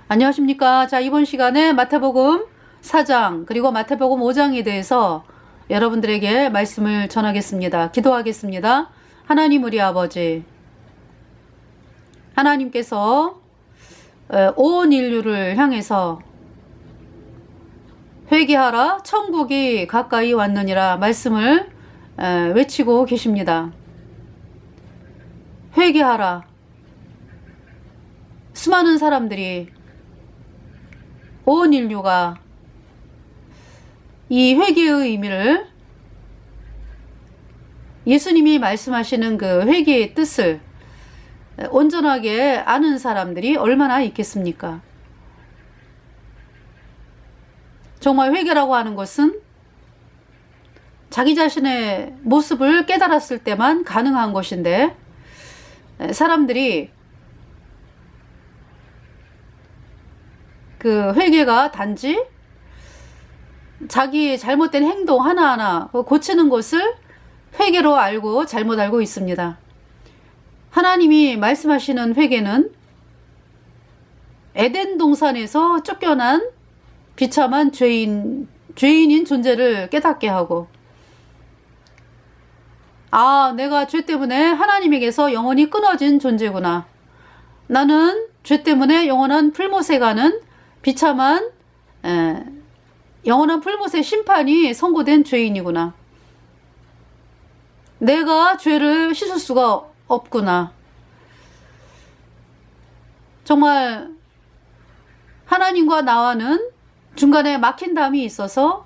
안녕하십니까. 자, 이번 시간에 마태복음 4장 그리고 마태복음 5장에 대해서 여러분들에게 말씀을 전하겠습니다. 기도하겠습니다. 하나님 우리 아버지, 하나님께서 온 인류를 향해서 회개하라 천국이 가까이 왔느니라 말씀을 외치고 계십니다. 회개하라. 수많은 사람들이, 온 인류가 이 회개의 의미를, 예수님이 말씀하시는 그 회개의 뜻을 온전하게 아는 사람들이 얼마나 있겠습니까? 정말 회개라고 하는 것은 자기 자신의 모습을 깨달았을 때만 가능한 것인데, 사람들이 그 회개가 단지 자기 잘못된 행동 하나하나 고치는 것을 회개로 알고 잘못 알고 있습니다. 하나님이 말씀하시는 회개는 에덴 동산에서 쫓겨난 비참한 죄인인 존재를 깨닫게 하고, 아, 내가 죄 때문에 하나님에게서 영원히 끊어진 존재구나. 나는 죄 때문에 영원한 풀못에 가는 비참한 영원한 풀못의 심판이 선고된 죄인이구나. 내가 죄를 씻을 수가 없구나. 정말 하나님과 나와는 중간에 막힌 담이 있어서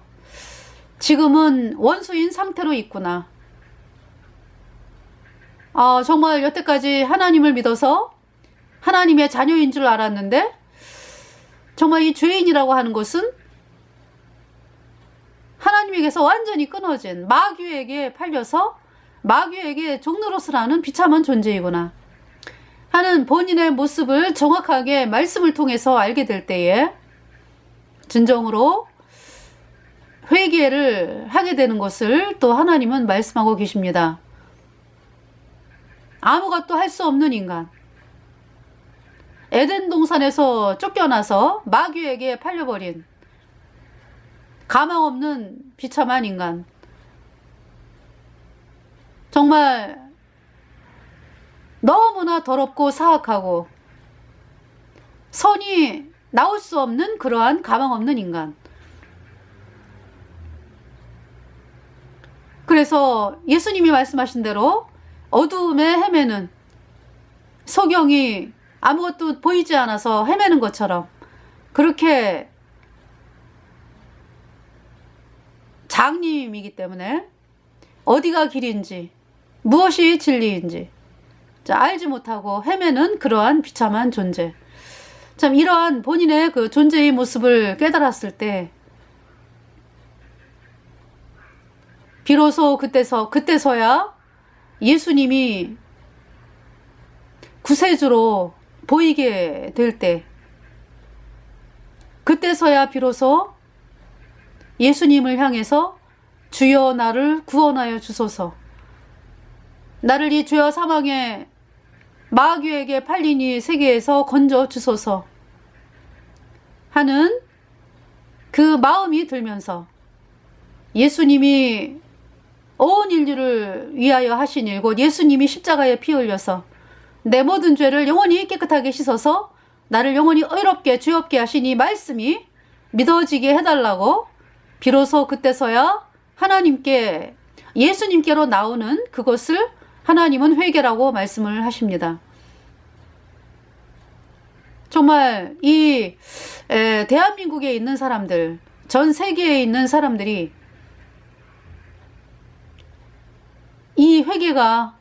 지금은 원수인 상태로 있구나. 정말 여태까지 하나님을 믿어서 하나님의 자녀인 줄 알았는데, 정말 이 죄인이라고 하는 것은 하나님에게서 완전히 끊어진, 마귀에게 팔려서 마귀에게 종노릇을 비참한 존재이구나 하는 본인의 모습을 정확하게 말씀을 통해서 알게 될 때에 진정으로 회개를 하게 되는 것을 또 하나님은 말씀하고 계십니다. 아무것도 할 수 없는 인간, 에덴 동산에서 쫓겨나서 마귀에게 팔려버린 가망 없는 비참한 인간, 정말 너무나 더럽고 사악하고 선이 나올 수 없는 그러한 가망 없는 인간. 그래서 예수님이 말씀하신 대로 어두움에 헤매는, 소경이 아무것도 보이지 않아서 헤매는 것처럼 그렇게 장님이기 때문에 어디가 길인지 무엇이 진리인지 알지 못하고 헤매는 그러한 비참한 존재. 참, 이러한 본인의 그 존재의 모습을 깨달았을 때 비로소 그때서야 예수님이 구세주로 보이게 될 때, 그때서야 비로소 예수님을 향해서 주여 나를 구원하여 주소서, 나를 이 죄와 사망의 마귀에게 팔린 이 세계에서 건져 주소서 하는 그 마음이 들면서 예수님이 온 인류를 위하여 하신 일, 곧 예수님이 십자가에 피 흘려서 내 모든 죄를 영원히 깨끗하게 씻어서 나를 영원히 의롭게 죄 없게 하신 이 말씀이 믿어지게 해달라고 비로소 그때서야 하나님께, 예수님께로 나오는 그것을 하나님은 회개라고 말씀을 하십니다. 정말 이 대한민국에 있는 사람들, 전 세계에 있는 사람들이 이 회개가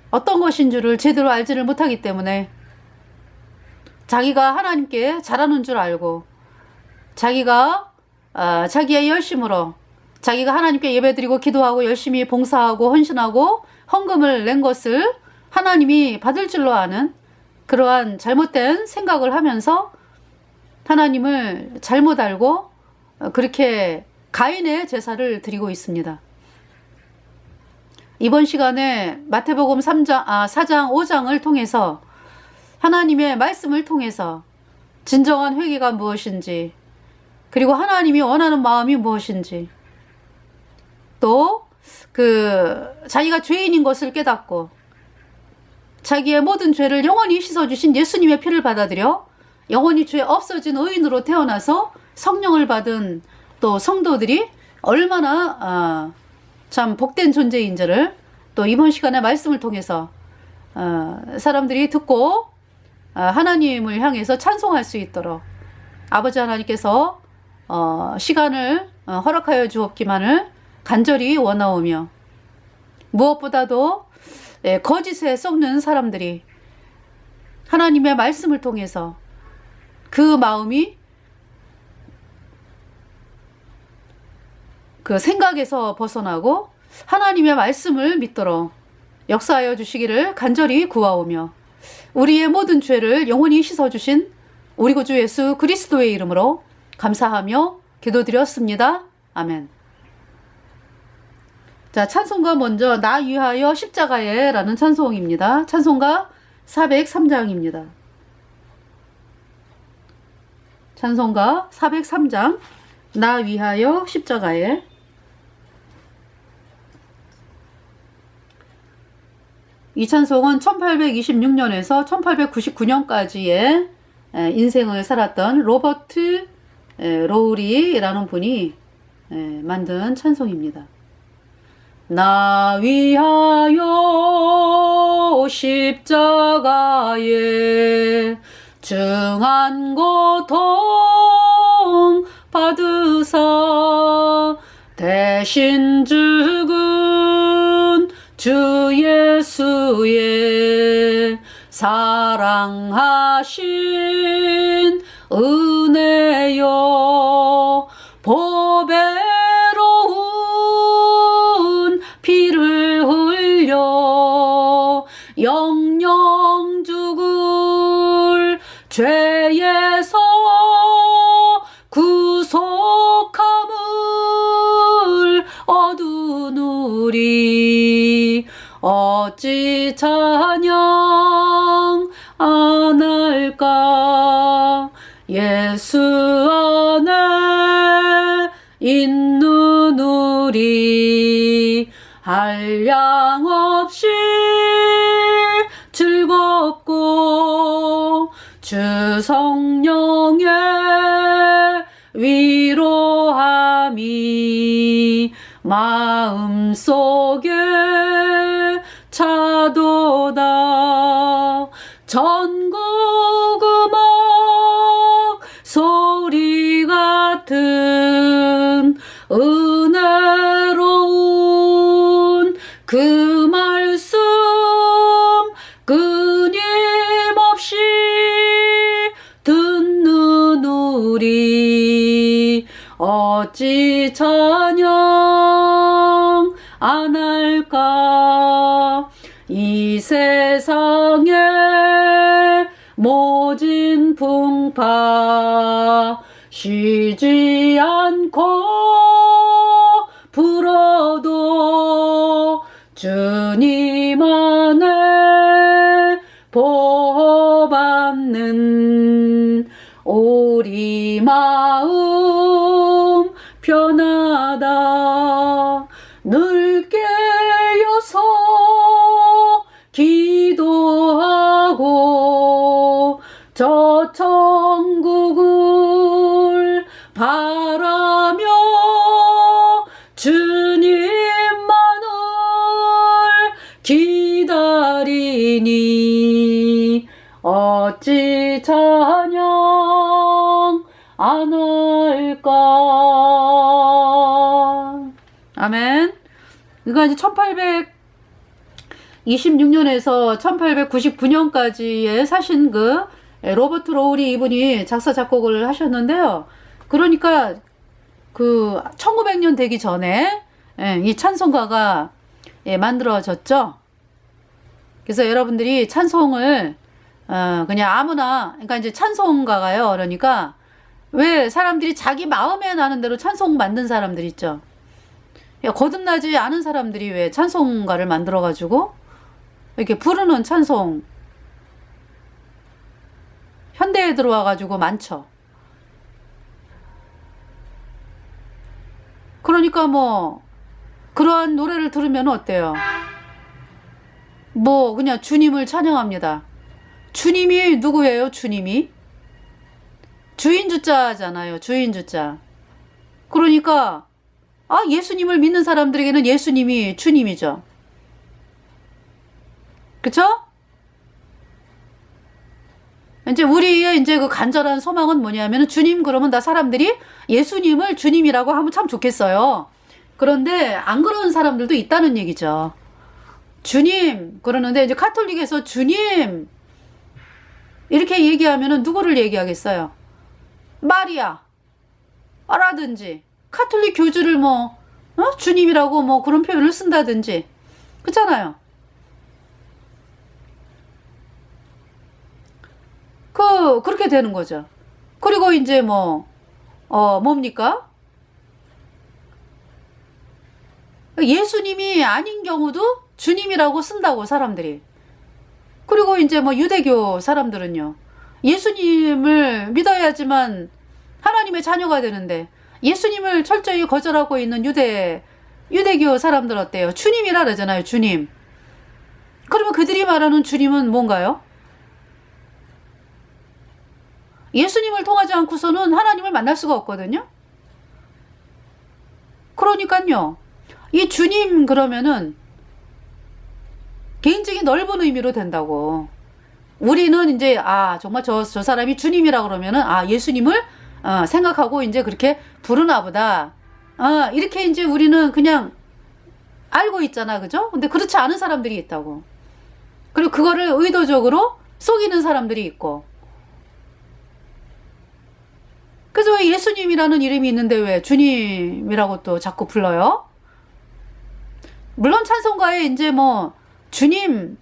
어떤 것인 줄을 제대로 알지를 못하기 때문에 자기가 하나님께 잘하는 줄 알고, 자기가 자기의 열심으로 자기가 하나님께 예배드리고 기도하고 열심히 봉사하고 헌신하고 헌금을 낸 것을 하나님이 받을 줄로 아는 그러한 잘못된 생각을 하면서 하나님을 잘못 알고 그렇게 가인의 제사를 드리고 있습니다. 이번 시간에 마태복음 4장 5장을 통해서 하나님의 말씀을 통해서 진정한 회개가 무엇인지, 그리고 하나님이 원하는 마음이 무엇인지, 또 자기가 죄인인 것을 깨닫고 자기의 모든 죄를 영원히 씻어주신 예수님의 피를 받아들여 영원히 죄 없어진 의인으로 태어나서 성령을 받은 또 성도들이 얼마나 참 복된 존재인지를 또 이번 시간의 말씀을 통해서 사람들이 듣고 하나님을 향해서 찬송할 수 있도록 아버지 하나님께서 시간을 허락하여 주옵기만을 간절히 원하오며, 무엇보다도 거짓에 썩는 사람들이 하나님의 말씀을 통해서 그 마음이 그 생각에서 벗어나고 하나님의 말씀을 믿도록 역사하여 주시기를 간절히 구하오며, 우리의 모든 죄를 영원히 씻어주신 우리 구주 예수 그리스도의 이름으로 감사하며 기도드렸습니다. 아멘. 자, 찬송가 먼저 나 위하여 십자가에 라는 찬송입니다. 찬송가 403장입니다. 찬송가 403장 나 위하여 십자가에. 이 찬송은 1826년에서 1899년까지의 인생을 살았던 로버트 로우리라는 분이 만든 찬송입니다. 나 위하여 십자가에 중한 고통 받으사 대신 죽은 주 예수의 사랑하신 은혜여 보배로운 피를 흘려 영영 죽을 죄에서 구속함을 얻으누리 어찌 찬양 안 할까. 예수 안에 있는 우리 한량없이 즐겁고 주 성령의 위로함이 마음속에 차도다. 전국 음악 소리 같은 은혜로운 그 말씀 끊임없이 듣는 우리 어찌 찬양 안 할까. 이 세상에 모진 풍파 쉬지 않고 불어도 주님 안에 보호받는 우리 마음 편하다. 늘 깨어서 기도하고 저 천국을 바라며 주님만을 기다리니 어찌 찬양 안 할까. 아멘. 그러니까 이제 1826년에서 1899년까지에 사신 그 로버트 로우리 이분이 작사 작곡을 하셨는데요. 그러니까 그 1900년 되기 전에 이 찬송가가 만들어졌죠. 그래서 여러분들이 찬송을 그냥 아무나, 그러니까 이제 찬송가가요. 그러니까 왜 사람들이 자기 마음에 나는 대로 찬송 만든 사람들 있죠. 야, 거듭나지 않은 사람들이 왜 찬송가를 만들어가지고 이렇게 부르는 찬송 현대에 들어와가지고 많죠. 그러니까 뭐 그러한 노래를 들으면 어때요? 뭐 그냥 주님을 찬양합니다. 주님이 누구예요? 주님이 주인 주자잖아요. 주인 주자. 그러니까 예수님을 믿는 사람들에게는 예수님이 주님이죠. 그쵸? 이제 우리의 이제 그 간절한 소망은 뭐냐면은 주님 그러면 다 사람들이 예수님을 주님이라고 하면 참 좋겠어요. 그런데 안 그러는 사람들도 있다는 얘기죠. 주님 그러는데 이제 카톨릭에서 주님 이렇게 얘기하면은 누구를 얘기하겠어요? 마리아 라든지 카톨릭 교주를 뭐 주님이라고 뭐 그런 표현을 쓴다든지 그렇잖아요. 그렇게 되는 거죠. 그리고 이제 뭡니까? 예수님이 아닌 경우도 주님이라고 쓴다고 사람들이. 그리고 이제 유대교 사람들은요. 예수님을 믿어야지만 하나님의 자녀가 되는데 예수님을 철저히 거절하고 있는 유대교 사람들 어때요? 주님이라 그러잖아요. 주님. 그러면 그들이 말하는 주님은 뭔가요? 예수님을 통하지 않고서는 하나님을 만날 수가 없거든요. 그러니까요. 이 주님 그러면은 개인적인 넓은 의미로 된다고. 우리는 이제 정말 저 사람이 주님이라 그러면은 예수님을 생각하고 이제 그렇게 부르나 보다. 이렇게 이제 우리는 그냥 알고 있잖아. 그죠? 근데 그렇지 않은 사람들이 있다고. 그리고 그거를 의도적으로 속이는 사람들이 있고. 그래서 왜 예수님이라는 이름이 있는데 왜 주님이라고 또 자꾸 불러요? 물론 찬송가에 이제 주님,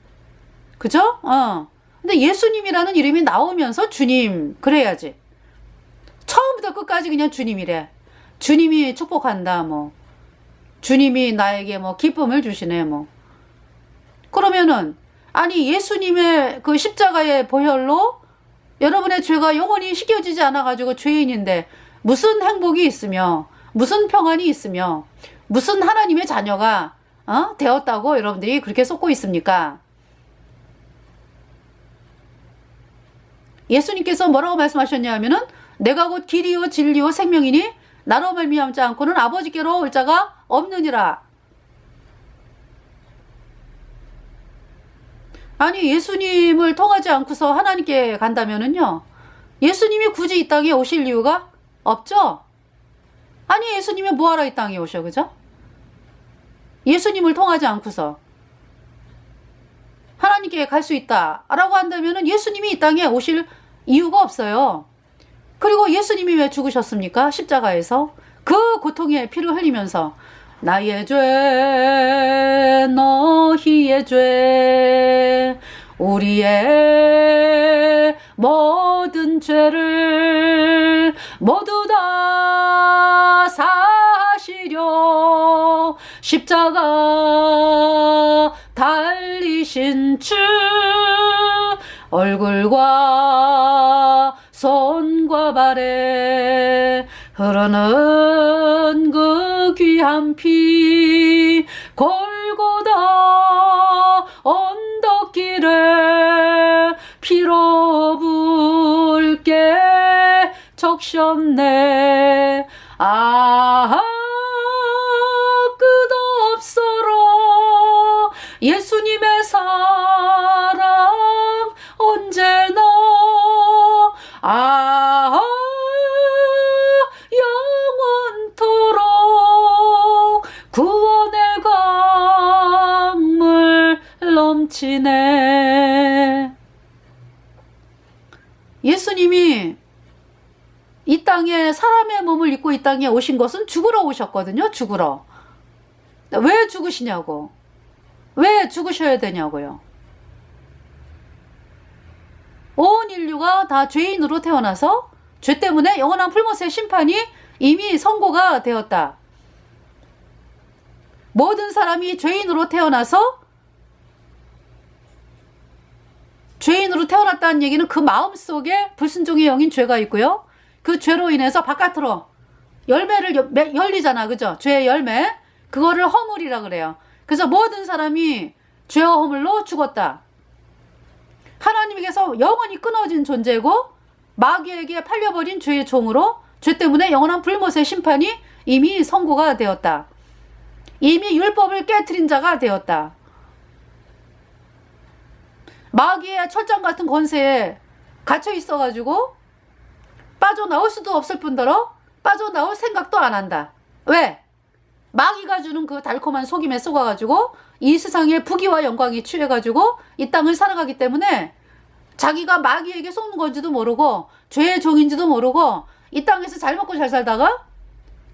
그죠? 근데 예수님이라는 이름이 나오면서 주님, 그래야지. 처음부터 끝까지 그냥 주님이래. 주님이 축복한다, 주님이 나에게 기쁨을 주시네, 그러면은, 아니, 예수님의 그 십자가의 보혈로 여러분의 죄가 영원히 씻겨지지 않아가지고 죄인인데, 무슨 행복이 있으며, 무슨 평안이 있으며, 무슨 하나님의 자녀가, 되었다고 여러분들이 그렇게 쏟고 있습니까? 예수님께서 뭐라고 말씀하셨냐 하면은 내가 곧 길이요 진리요 생명이니 나로 말미암지 않고는 아버지께로 올 자가 없느니라. 아니 예수님을 통하지 않고서 하나님께 간다면은요 예수님이 굳이 이 땅에 오실 이유가 없죠. 아니 예수님이 뭐하러 이 땅에 오셔, 그죠? 예수님을 통하지 않고서 하나님께 갈 수 있다라고 한다면은 예수님이 이 땅에 오실 이유가 없어요. 그리고 예수님이 왜 죽으셨습니까? 십자가에서 그 고통의 피를 흘리면서 나의 죄 너희의 죄 우리의 모든 죄를 모두 다 사시려 십자가 달리신 주 얼굴과 손과 발에 흐르는 그 귀한 피 골고다 언덕길에 피로 붉게 적셨네. 끝없어라 예수님의 사랑 언제나 영원토록 구원의 강물 넘치네. 예수님이 이 땅에 사람의 몸을 입고 이 땅에 오신 것은 죽으러 오셨거든요. 죽으러. 왜 죽으시냐고. 왜 죽으셔야 되냐고요. 온 인류가 다 죄인으로 태어나서 죄 때문에 영원한 풀못의 심판이 이미 선고가 되었다. 모든 사람이 죄인으로 태어났다는 얘기는 그 마음속에 불순종의 영인 죄가 있고요. 그 죄로 인해서 바깥으로 열매를 열리잖아. 그죠? 죄의 열매. 그거를 허물이라 그래요. 그래서 모든 사람이 죄와 허물로 죽었다. 하나님께서 영원히 끊어진 존재고 마귀에게 팔려버린 죄의 종으로 죄 때문에 영원한 불못의 심판이 이미 선고가 되었다. 이미 율법을 깨트린 자가 되었다. 마귀의 철장 같은 권세에 갇혀 있어가지고 빠져나올 수도 없을 뿐더러 빠져나올 생각도 안 한다. 왜? 마귀가 주는 그 달콤한 속임에 속아가지고 이 세상의 부귀와 영광이 취해가지고 이 땅을 살아가기 때문에 자기가 마귀에게 속는 건지도 모르고 죄의 종인지도 모르고 이 땅에서 잘 먹고 잘 살다가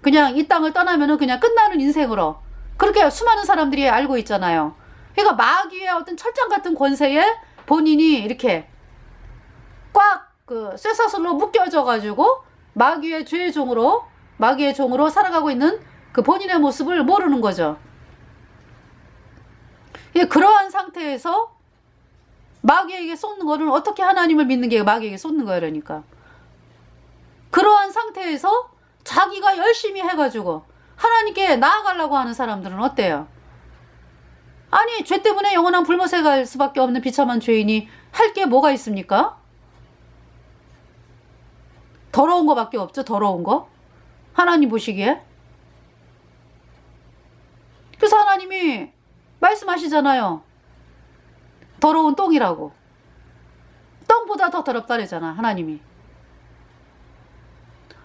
그냥 이 땅을 떠나면은 그냥 끝나는 인생으로 그렇게 수많은 사람들이 알고 있잖아요. 그러니까 마귀의 어떤 철장 같은 권세에 본인이 이렇게 꽉 그 쇠사슬로 묶여져 가지고 마귀의 죄의 종으로 살아가고 있는 그 본인의 모습을 모르는 거죠. 그러한 상태에서 마귀에게 쏟는 거는 어떻게 하나님을 믿는 게 마귀에게 쏟는 거예요. 그러니까 그러한 상태에서 자기가 열심히 해가지고 하나님께 나아가려고 하는 사람들은 어때요? 아니 죄 때문에 영원한 불못에 갈 수밖에 없는 비참한 죄인이 할 게 뭐가 있습니까? 더러운 거밖에 없죠. 더러운 거. 하나님 보시기에. 그래서 하나님이 말씀하시잖아요. 더러운 똥이라고. 똥보다 더 더럽다 그러잖아. 하나님이.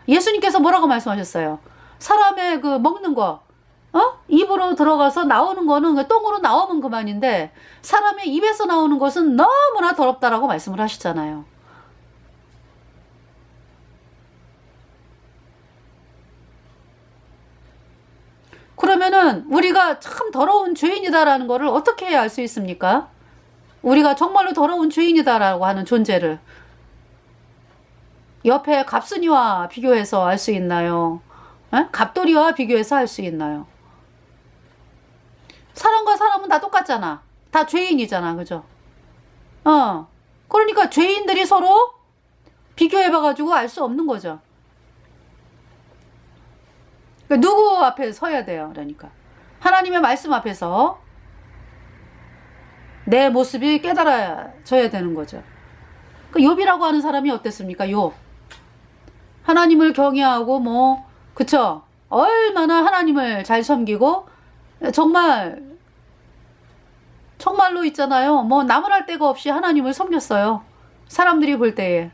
예수님께서 뭐라고 말씀하셨어요? 사람의 그 먹는 거 입으로 들어가서 나오는 거는 그 똥으로 나오면 그만인데 사람의 입에서 나오는 것은 너무나 더럽다라고 말씀을 하시잖아요. 그러면은 우리가 참 더러운 죄인이다라는 거를 어떻게 해야 알 수 있습니까? 우리가 정말로 더러운 죄인이다라고 하는 존재를 옆에 갑순이와 비교해서 알 수 있나요? 갑돌이와 비교해서 알 수 있나요? 사람과 사람은 다 똑같잖아. 다 죄인이잖아. 그죠? 그러니까 죄인들이 서로 비교해봐가지고 알 수 없는 거죠. 그러니까 누구 앞에 서야 돼요? 그러니까 하나님의 말씀 앞에서 내 모습이 깨달아져야 되는 거죠. 그 욥이라고 하는 사람이 어땠습니까? 욥. 하나님을 경외하고 그쵸? 얼마나 하나님을 잘 섬기고 정말로 있잖아요. 나무랄 데가 없이 하나님을 섬겼어요. 사람들이 볼 때에.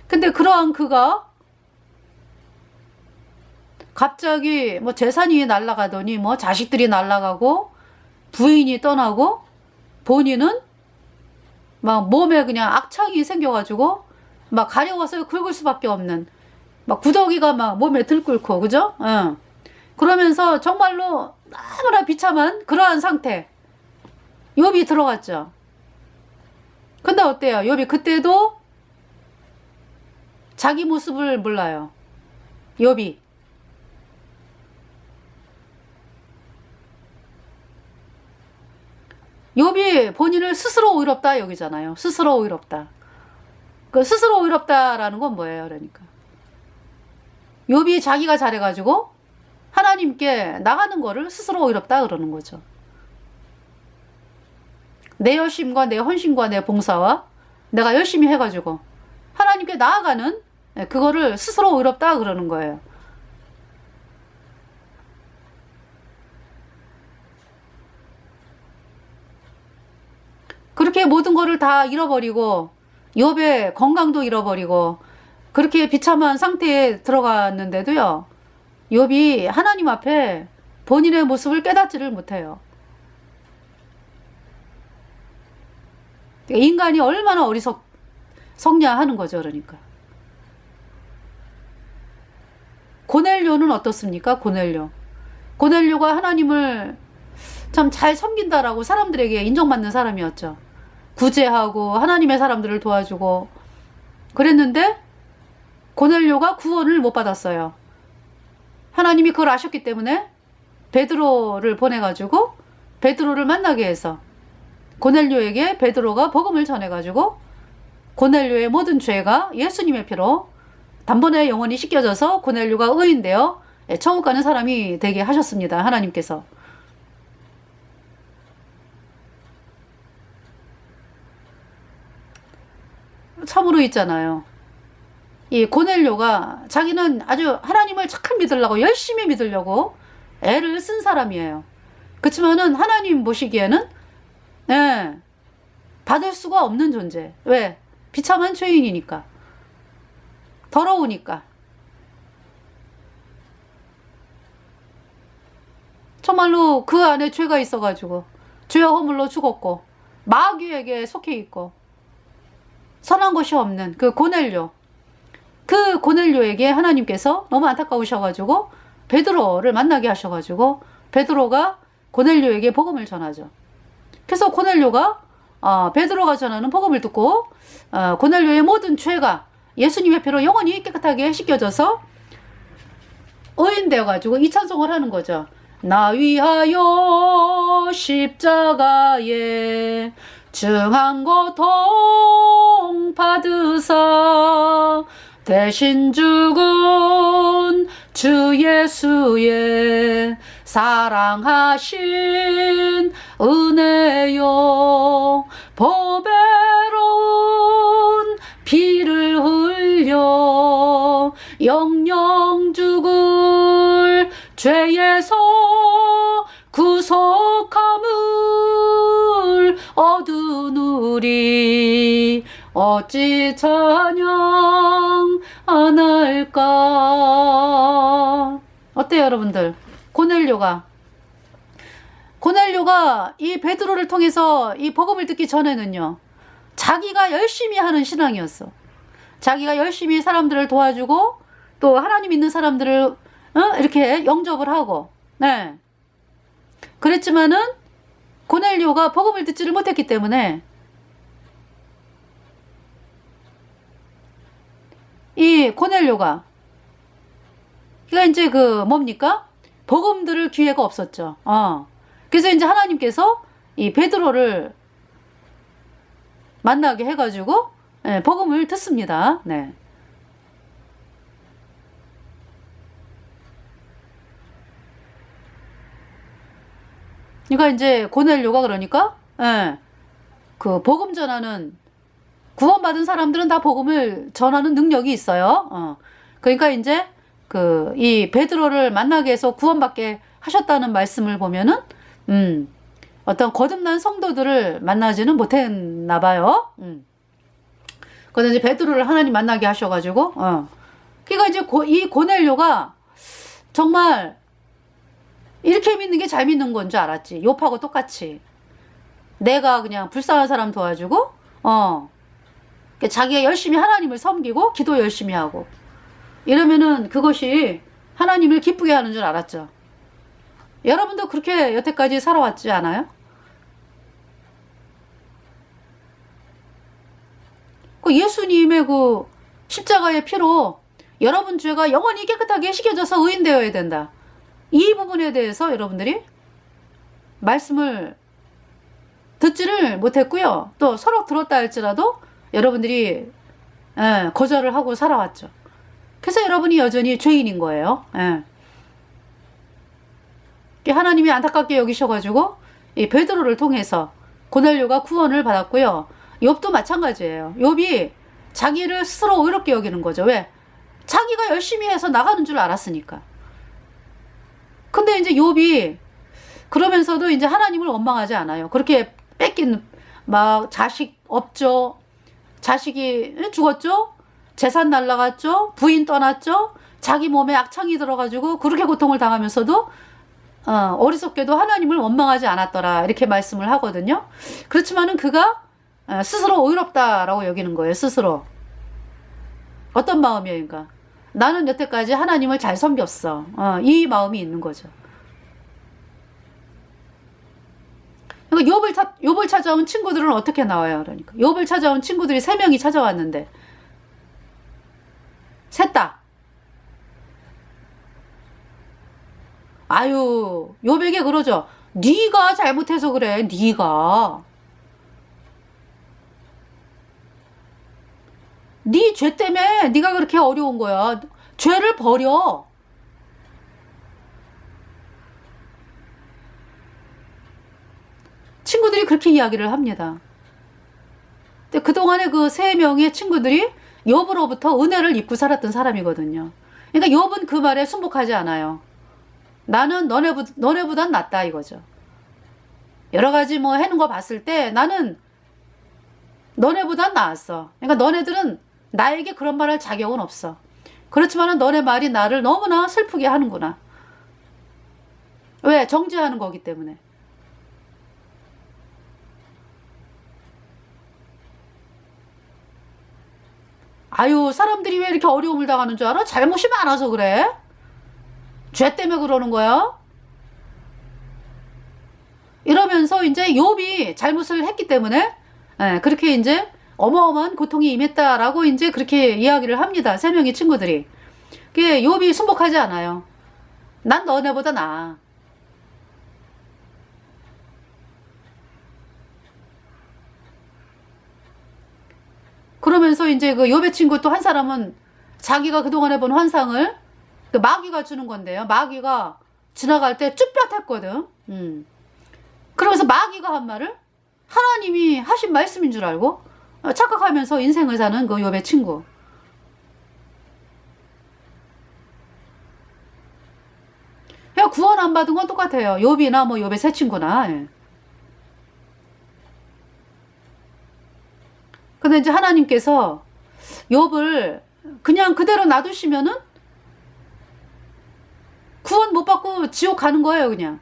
근데 그러한 그가 갑자기 재산이 날아가더니 자식들이 날아가고 부인이 떠나고 본인은 막 몸에 그냥 악창이 생겨가지고 막 가려워서 긁을 수밖에 없는 구더기가 막 몸에 들끓고 그죠? 그러면서 정말로 너무나 비참한 그러한 상태 욥이 들어갔죠. 근데 어때요? 욥이 그때도 자기 모습을 몰라요. 욥이 본인을 스스로 의롭다 여기잖아요. 스스로 의롭다. 그 스스로 의롭다라는 건 뭐예요? 그러니까 욥이 자기가 잘해가지고 하나님께 나가는 거를 스스로 의롭다 그러는 거죠. 내 열심과 내 헌신과 내 봉사와 내가 열심히 해가지고 하나님께 나아가는 그거를 스스로 의롭다 그러는 거예요. 그렇게 모든 거를 다 잃어버리고 욥의 건강도 잃어버리고 그렇게 비참한 상태에 들어갔는데도요. 욥이 하나님 앞에 본인의 모습을 깨닫지를 못해요. 인간이 얼마나 어리석냐 하는 거죠. 그러니까. 고넬료는 어떻습니까? 고넬료가 하나님을 참 잘 섬긴다라고 사람들에게 인정받는 사람이었죠. 구제하고 하나님의 사람들을 도와주고 그랬는데 고넬료가 구원을 못 받았어요. 하나님이 그걸 아셨기 때문에 베드로를 보내가지고 베드로를 만나게 해서 고넬료에게 베드로가 복음을 전해가지고 고넬료의 모든 죄가 예수님의 피로 단번에 영원히 씻겨져서 고넬료가 의인되어 천국 가는 사람이 되게 하셨습니다. 하나님께서. 참으로 있잖아요. 이 고넬료가 자기는 아주 하나님을 착한 믿으려고 열심히 믿으려고 애를 쓴 사람이에요. 그렇지만은 하나님 보시기에는 받을 수가 없는 존재. 왜? 비참한 죄인이니까. 더러우니까. 정말로 그 안에 죄가 있어가지고 죄와 허물로 죽었고 마귀에게 속해 있고 선한 것이 없는 그 고넬료. 그 고넬료에게 하나님께서 너무 안타까우셔가지고 베드로를 만나게 하셔가지고 베드로가 고넬료에게 복음을 전하죠. 그래서 고넬료가 베드로가 전하는 복음을 듣고 고넬료의 모든 죄가 예수님의 피로 영원히 깨끗하게 씻겨져서 의인 되어가지고 이 찬송을 하는 거죠. 나 위하여 십자가에 중한 고통 받으사 대신 죽은 주 예수의 사랑하신 은혜요 보배로운 피를 흘려 영영 죽을 죄에서 구속함을 얻으누리 어찌 찬양 안 할까. 어때요 여러분들? 고넬료가 이 베드로를 통해서 이 복음을 듣기 전에는요 자기가 열심히 하는 신앙이었어. 자기가 열심히 사람들을 도와주고 또 하나님 믿는 사람들을 이렇게 영접을 하고 그랬지만은 고넬료가 복음을 듣지를 못했기 때문에 이 고넬료가 그러니까 이제 그 뭡니까? 복음 들을 기회가 없었죠. 그래서 이제 하나님께서 이 베드로를 만나게 해가지고 복음을 듣습니다. 네. 그러니까 이제 고넬료가 그러니까 그 복음 전하는 구원받은 사람들은 다 복음을 전하는 능력이 있어요. 그러니까 이제 그 이 베드로를 만나게 해서 구원받게 하셨다는 말씀을 보면은 어떤 거듭난 성도들을 만나지는 못했나 봐요. 그래서 이제 베드로를 하나님 만나게 하셔가지고 그러니까 이제 이 고넬료가 정말 이렇게 믿는 게 잘 믿는 건 줄 알았지. 욥하고 똑같이 내가 그냥 불쌍한 사람 도와주고 자기가 열심히 하나님을 섬기고 기도 열심히 하고 이러면은 그것이 하나님을 기쁘게 하는 줄 알았죠. 여러분도 그렇게 여태까지 살아왔지 않아요? 그 예수님의 그 십자가의 피로 여러분 죄가 영원히 깨끗하게 씻겨져서 의인되어야 된다. 이 부분에 대해서 여러분들이 말씀을 듣지를 못했고요. 또 서로 들었다 할지라도 여러분들이 거절을 하고 살아왔죠. 그래서 여러분이 여전히 죄인인 거예요. 하나님이 안타깝게 여기셔가지고 이 베드로를 통해서 고넬료가 구원을 받았고요. 욥도 마찬가지예요. 욥이 자기를 스스로 의롭게 여기는 거죠. 왜? 자기가 열심히 해서 나가는 줄 알았으니까. 근데 이제 욥이 그러면서도 이제 하나님을 원망하지 않아요. 그렇게 뺏긴 막 자식 없죠. 자식이 죽었죠. 재산 날라갔죠. 부인 떠났죠. 자기 몸에 악창이 들어가지고 그렇게 고통을 당하면서도 어리석게도 하나님을 원망하지 않았더라 이렇게 말씀을 하거든요. 그렇지만은 그가 스스로 의롭다라고 여기는 거예요. 스스로. 어떤 마음이에요? 그러니까 나는 여태까지 하나님을 잘 섬겼어. 이 마음이 있는 거죠. 그러니까 욥을 찾아온 친구들은 어떻게 나와요? 그러니까 욥을 찾아온 친구들이 3명이 찾아왔는데 셋 다 아유, 욥에게 그러죠. 네가 잘못해서 그래. 네가. 네 죄 때문에 네가 그렇게 어려운 거야. 죄를 버려. 친구들이 그렇게 이야기를 합니다. 근데 그동안에 그 3명의 친구들이 욥으로부터 은혜를 입고 살았던 사람이거든요. 그러니까 욥은 그 말에 순복하지 않아요. 나는 너네보단 낫다 이거죠. 여러 가지 뭐 해놓은 거 봤을 때 나는 너네보단 나았어. 그러니까 너네들은 나에게 그런 말 할 자격은 없어. 그렇지만은 너네 말이 나를 너무나 슬프게 하는구나. 왜? 정죄하는 거기 때문에. 아유, 사람들이 왜 이렇게 어려움을 당하는 줄 알아? 잘못이 많아서 그래. 죄 때문에 그러는 거야. 이러면서 이제 욥이 잘못을 했기 때문에 그렇게 이제 어마어마한 고통이 임했다라고 이제 그렇게 이야기를 합니다. 3명의 친구들이. 그게 욥이 순복하지 않아요. 난 너네보다 나아. 그러면서 이제 그 욥의 친구 또 한 사람은 자기가 그동안에 본 환상을 그 마귀가 주는 건데요. 마귀가 지나갈 때 쭈뼛했거든. 그러면서 마귀가 한 말을 하나님이 하신 말씀인 줄 알고 착각하면서 인생을 사는 그 욥의 친구. 야, 구원 안 받은 건 똑같아요. 욥이나 뭐 욥의 새 친구나. 예. 근데 이제 하나님께서 욥을 그냥 그대로 놔두시면은 구원 못 받고 지옥 가는 거예요, 그냥.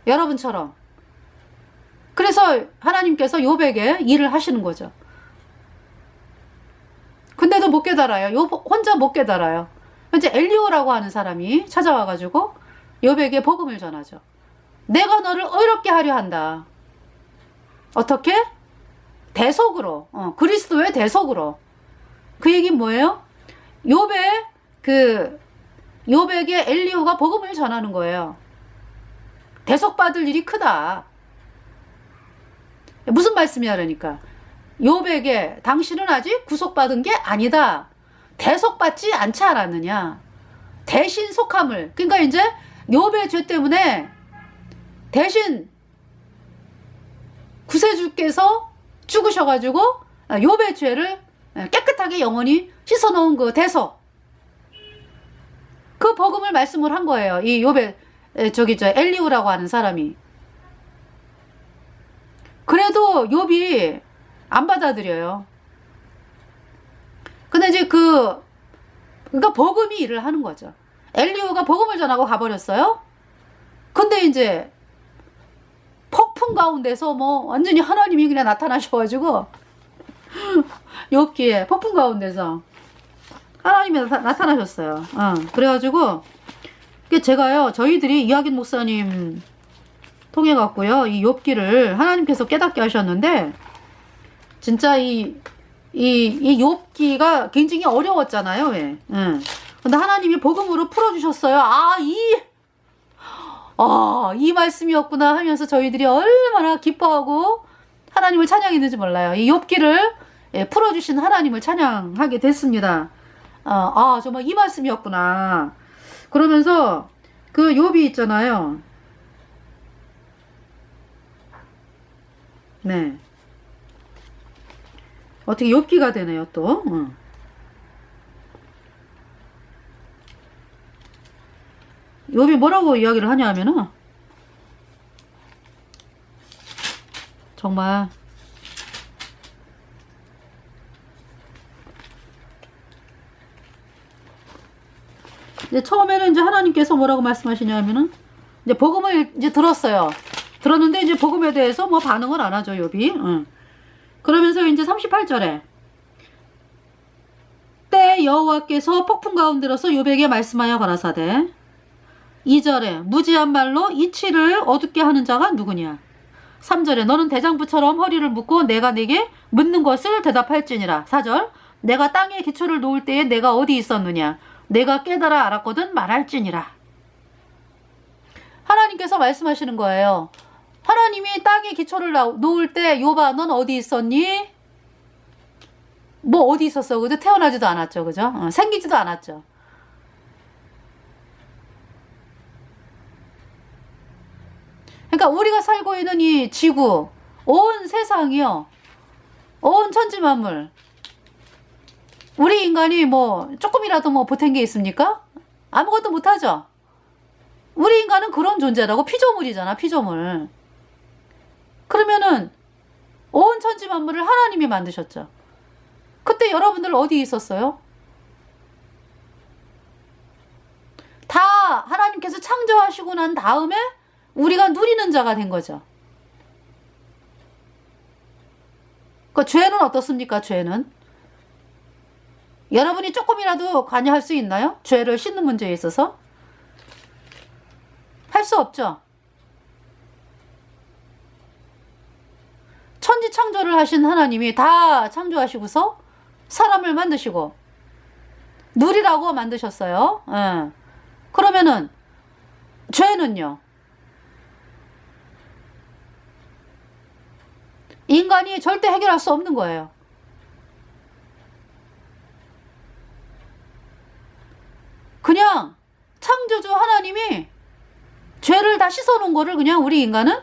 여러분처럼. 그래서 하나님께서 욥에게 일을 하시는 거죠. 근데도 못 깨달아요. 욥 혼자 못 깨달아요. 이제 엘리오라고 하는 사람이 찾아와가지고 욥에게 복음을 전하죠. 내가 너를 의롭게 하려 한다. 어떻게? 대속으로. 그리스도의 대속으로. 그 얘기는 뭐예요? 욥에게 엘리오가 복음을 전하는 거예요. 대속받을 일이 크다. 무슨 말씀이야 그러니까. 욥에게 당신은 아직 구속받은 게 아니다. 대속받지 않지 않았느냐. 대신 속함을. 그러니까 이제 욥의 죄 때문에 대신 구세주께서 죽으셔가지고 욥의 죄를 깨끗하게 영원히 씻어놓은 그 대속. 그 복음을 말씀을 한 거예요. 이 욥의 엘리우라고 하는 사람이. 그래도 욥이 안 받아들여요. 근데 이제 그러니까 복음이 일을 하는 거죠. 엘리우가 복음을 전하고 가버렸어요. 근데 이제 폭풍 가운데서 뭐 완전히 하나님이 그냥 나타나셔가지고 욥기에 폭풍 가운데서 하나님이 나타나셨어요. 그래가지고 제가요 저희들이 이학인 목사님 통해 갖고요 이 욥기를 하나님께서 깨닫게 하셨는데 진짜 이 욥기가 굉장히 어려웠잖아요. 왜? 근데 하나님이 복음으로 풀어주셨어요. 이 말씀이었구나 하면서 저희들이 얼마나 기뻐하고 하나님을 찬양했는지 몰라요. 이 욥기를 풀어주신 하나님을 찬양하게 됐습니다. 정말 이 말씀이었구나. 그러면서 그 욥이 있잖아요. 네. 어떻게 욥기가 되네요, 또. 욥이 뭐라고 이야기를 하냐 하면은 정말 이제 처음에는 이제 하나님께서 뭐라고 말씀하시냐 하면은 이제 복음을 이제 들었어요. 들었는데 이제 복음에 대해서 뭐 반응을 안 하죠, 욥이. 그러면서 이제 38절에 때 여호와께서 폭풍 가운데로서 욥에게 말씀하여 가라사대 2절에 무지한 말로 이치를 어둡게 하는 자가 누구냐. 3절에 너는 대장부처럼 허리를 묶고 내가 네게 묻는 것을 대답할지니라. 4절 내가 땅에 기초를 놓을 때에 내가 어디 있었느냐. 내가 깨달아 알았거든 말할지니라. 하나님께서 말씀하시는 거예요. 하나님이 땅에 기초를 놓을 때 욥아 넌 어디 있었니? 뭐 어디 있었어? 그죠? 태어나지도 않았죠. 그죠? 생기지도 않았죠. 그러니까 우리가 살고 있는 이 지구, 온 세상이요. 온 천지만물. 우리 인간이 뭐 조금이라도 뭐 보탠 게 있습니까? 아무것도 못하죠. 우리 인간은 그런 존재라고. 피조물이잖아. 피조물. 그러면은 온 천지만물을 하나님이 만드셨죠. 그때 여러분들 어디 있었어요? 다 하나님께서 창조하시고 난 다음에 우리가 누리는 자가 된 거죠. 그 죄는 어떻습니까? 죄는 여러분이 조금이라도 관여할 수 있나요? 죄를 씻는 문제에 있어서 할 수 없죠. 천지 창조를 하신 하나님이 다 창조하시고서 사람을 만드시고 누리라고 만드셨어요. 예. 그러면은 죄는요? 인간이 절대 해결할 수 없는 거예요. 그냥 창조주 하나님이 죄를 다 씻어놓은 거를 그냥 우리 인간은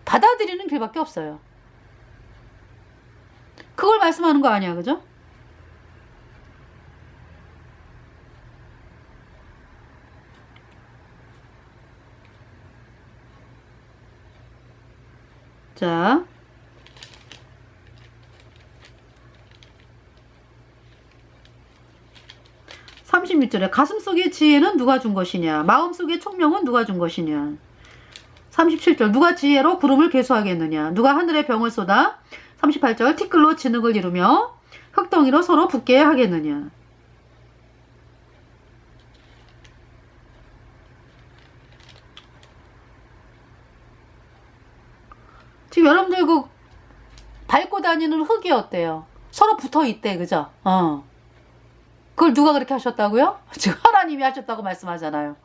받아들이는 길밖에 없어요. 그걸 말씀하는 거 아니야, 그죠? 자, 36절에 가슴속의 지혜는 누가 준 것이냐? 마음속의 총명은 누가 준 것이냐? 37절 누가 지혜로 구름을 계수하겠느냐? 누가 하늘에 병을 쏟아? 38절 티끌로 진흙을 이루며 흙덩이로 서로 붙게 하겠느냐? 지금 여러분들 그 밟고 다니는 흙이 어때요? 서로 붙어 있대, 그죠? 그걸 누가 그렇게 하셨다고요? 지금 하나님이 하셨다고 말씀하잖아요.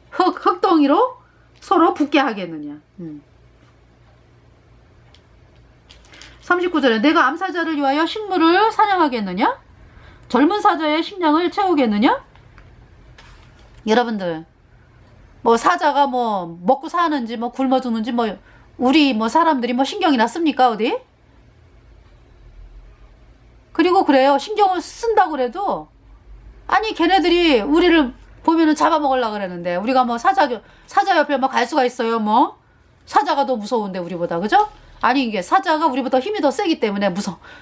흙덩이로 서로 붙게 하겠느냐. 39절에 내가 암사자를 위하여 식물을 사냥하겠느냐? 젊은 사자의 식량을 채우겠느냐? 여러분들 뭐 사자가 뭐 먹고 사는지 뭐 굶어 죽는지 뭐 우리 뭐 사람들이 뭐 신경이 났습니까 어디? 그리고 그래요. 신경을 쓴다고 그래도 아니 걔네들이 우리를 보면은 잡아먹으려고 그러는데 우리가 뭐 사자 옆에 뭐 갈 수가 있어요. 뭐 사자가 더 무서운데 우리보다, 그죠? 아니 이게 사자가 우리보다 힘이 더 세기 때문에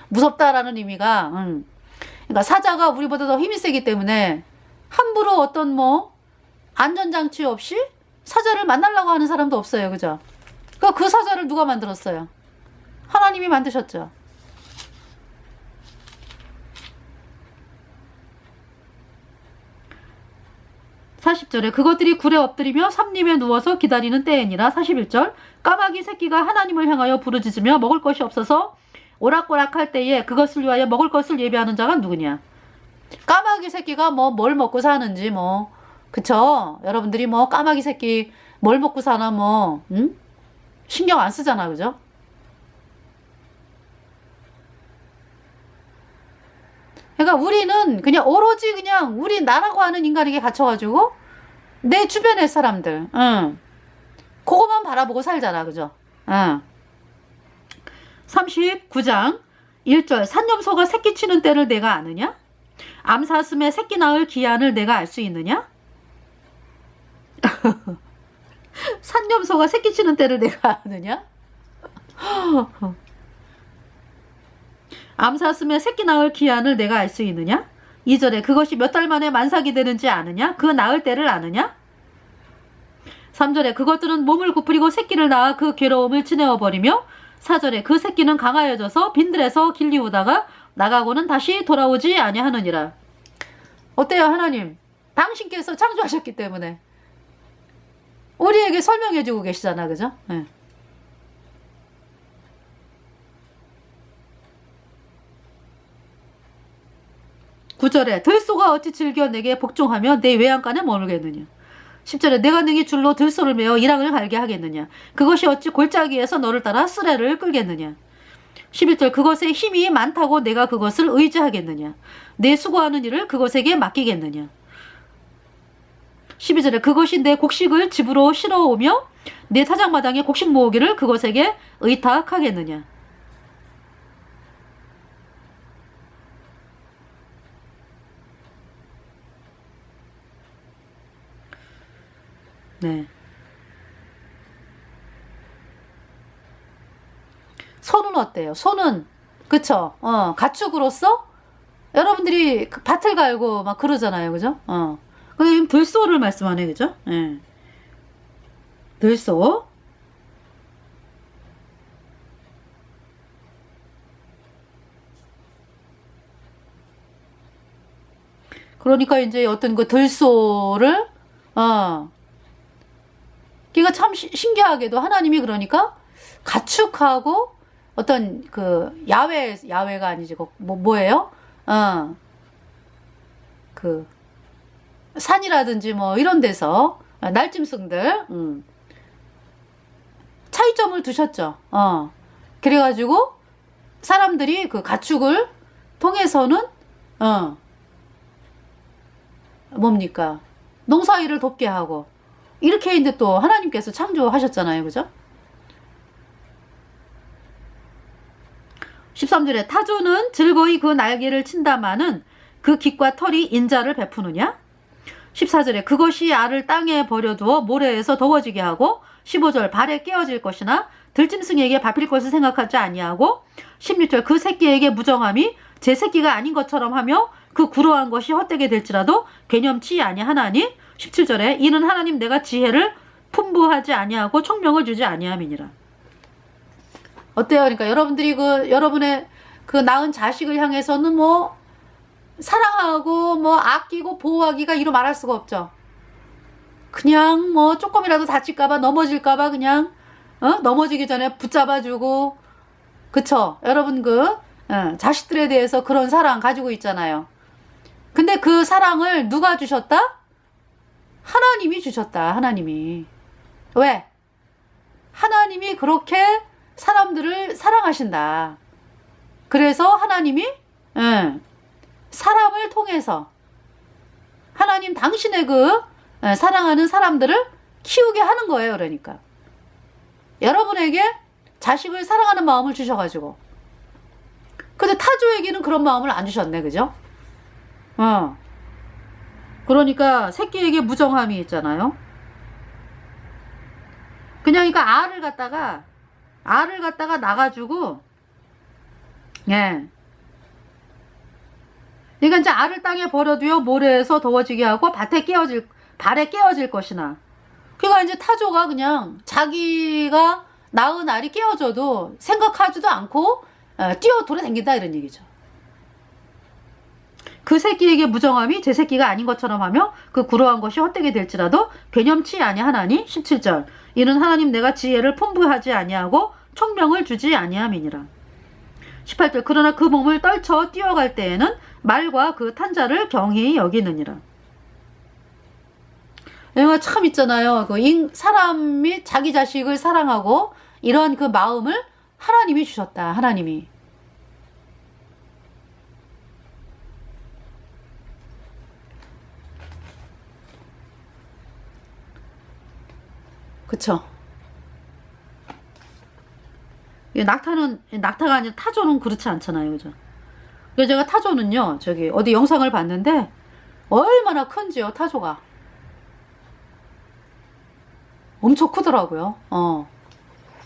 무섭다라는 의미가 그러니까 사자가 우리보다 더 힘이 세기 때문에 함부로 어떤 뭐 안전장치 없이 사자를 만나려고 하는 사람도 없어요, 그죠? 그 사자를 누가 만들었어요? 하나님이 만드셨죠. (40절에) 그것들이 굴에 엎드리며 삼림에 누워서 기다리는 때이니라. (41절) 까마귀 새끼가 하나님을 향하여 부르짖으며 먹을 것이 없어서 오락오락할 때에 그것을 위하여 먹을 것을 예비하는 자가 누구냐? 까마귀 새끼가 뭐 뭘 먹고 사는지 뭐 그쵸? 여러분들이 뭐 까마귀 새끼 뭘 먹고 사나 뭐 신경 안 쓰잖아, 그죠? 그러니까 우리는 그냥 오로지 그냥 우리 나라고 하는 인간에게 갇혀가지고 내 주변의 사람들, 그거만 바라보고 살잖아, 그죠? 39장 1절 산염소가 새끼 치는 때를 내가 아느냐? 암사슴의 새끼 낳을 기한을 내가 알 수 있느냐? 산염소가 새끼 치는 때를 내가 아느냐? 암사슴의 새끼 낳을 기한을 내가 알 수 있느냐? 2절에 그것이 몇 달 만에 만삭이 되는지 아느냐? 그 낳을 때를 아느냐? 3절에 그것들은 몸을 구부리고 새끼를 낳아 그 괴로움을 지내어버리며 4절에 그 새끼는 강하여져서 빈들에서 길리우다가 나가고는 다시 돌아오지 아니하느니라. 어때요, 하나님? 당신께서 창조하셨기 때문에 우리에게 설명해주고 계시잖아, 그죠? 네. 9절에 들소가 어찌 즐겨 내게 복종하며 내 외양간에 머물겠느냐. 10절에 내가 능히 줄로 들소를 메어 이랑을 갈게 하겠느냐. 그것이 어찌 골짜기에서 너를 따라 쓰레를 끌겠느냐. 11절 그것에 힘이 많다고 내가 그것을 의지하겠느냐. 내 수고하는 일을 그것에게 맡기겠느냐. 12절에 그것이 내 곡식을 집으로 실어오며 내 타작마당에 곡식 모으기를 그것에게 의탁하겠느냐. 네. 소는 어때요? 소는 그쵸? 가축으로서 여러분들이 그 밭을 갈고 막 그러잖아요, 그죠? 근데 들소를 말씀하네, 그죠? 예. 들소. 그러니까 이제 어떤 그 들소를 그러니까 참 신기하게도 하나님이 그러니까 가축하고 어떤 그 야외가 아니지 뭐예요? 그 산이라든지 뭐 이런 데서 날짐승들 차이점을 두셨죠. 그래가지고 사람들이 그 가축을 통해서는 뭡니까? 농사일을 돕게 하고 이렇게 이제 또 하나님께서 창조하셨잖아요. 그죠? 13절에 타조는 즐거이 그 날개를 친다마는 그 깃과 털이 인자를 베푸느냐? 14절에 그것이 알을 땅에 버려두어 모래에서 더워지게 하고 15절 발에 깨어질 것이나 들짐승에게 밟힐 것을 생각하지 아니하고 16절 그 새끼에게 무정함이 제 새끼가 아닌 것처럼 하며 그 구로한 것이 헛되게 될지라도 개념치 아니하나니 17절에 이는 하나님 내가 지혜를 풍부하지 아니하고 총명을 주지 아니함이니라. 어때요? 그러니까 여러분들이 여러분의 그 낳은 자식을 향해서는 뭐 사랑하고 뭐 아끼고 보호하기가 이루 말할 수가 없죠. 그냥 뭐 조금이라도 다칠까봐 넘어질까봐 그냥 넘어지기 전에 붙잡아주고 그쵸? 여러분 자식들에 대해서 그런 사랑 가지고 있잖아요. 근데 그 사랑을 누가 주셨다? 하나님이 주셨다. 하나님이. 왜? 하나님이 그렇게 사람들을 사랑하신다. 그래서 하나님이 사람을 통해서 하나님 당신의 사랑하는 사람들을 키우게 하는 거예요. 그러니까 여러분에게 자식을 사랑하는 마음을 주셔가지고 근데 타조에게는 그런 마음을 안 주셨네. 그죠? 그러니까 새끼에게 무정함이 있잖아요. 그냥 그러니까 알을 갖다가 나가지고 그러니까 이제 알을 땅에 버려두어 모래에서 더워지게 하고 발에 깨어질 것이나 그러니까 이제 타조가 그냥 자기가 낳은 알이 깨어져도 생각하지도 않고 뛰어 돌아다닌다 이런 얘기죠. 그 새끼에게 무정함이 제 새끼가 아닌 것처럼 하며 그 구로한 것이 헛되게 될지라도 개념치 아니하나니 17절 이는 하나님 내가 지혜를 풍부하지 아니하고 총명을 주지 아니함이니라. 18절 그러나 그 몸을 떨쳐 뛰어갈 때에는 말과 그 탄자를 경히 여기느니라. 내가 참 있잖아요. 사람이 자기 자식을 사랑하고 이런 그 마음을 하나님이 주셨다. 하나님이. 그쵸? 낙타가 아니라 타조는 그렇지 않잖아요. 그죠? 그래서 제가 타조는요, 어디 영상을 봤는데, 얼마나 큰지요, 타조가. 엄청 크더라고요.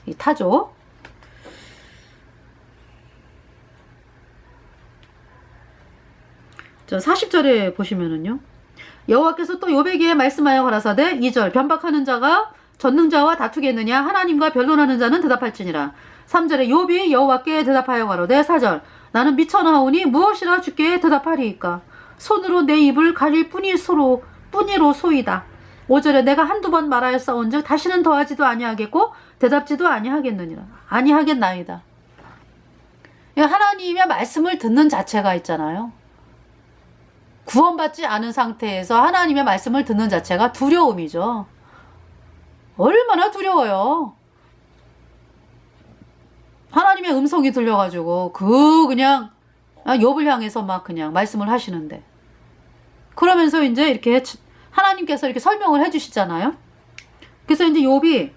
이 타조. 저 40절에 보시면은요, 여호와께서 또 욥에게 말씀하여 가라사대 2절 변박하는 자가 전능자와 다투겠느냐 하나님과 변론하는 자는 대답할지니라. 3절에 욥이 여호와께 대답하여 가로되 4절 나는 미쳐나오니 무엇이라 주께 대답하리이까 손으로 내 입을 가릴 뿐이로소이다. 5절에 내가 한두 번 말하였사온즉 다시는 더하지도 아니하겠고 대답지도 아니하겠나이다. 하나님의 말씀을 듣는 자체가 있잖아요. 구원받지 않은 상태에서 하나님의 말씀을 듣는 자체가 두려움이죠. 얼마나 두려워요. 하나님의 음성이 들려가지고 그냥 욥을 향해서 막 그냥 말씀을 하시는데, 그러면서 이제 이렇게 하나님께서 이렇게 설명을 해주시잖아요. 그래서 이제 욥이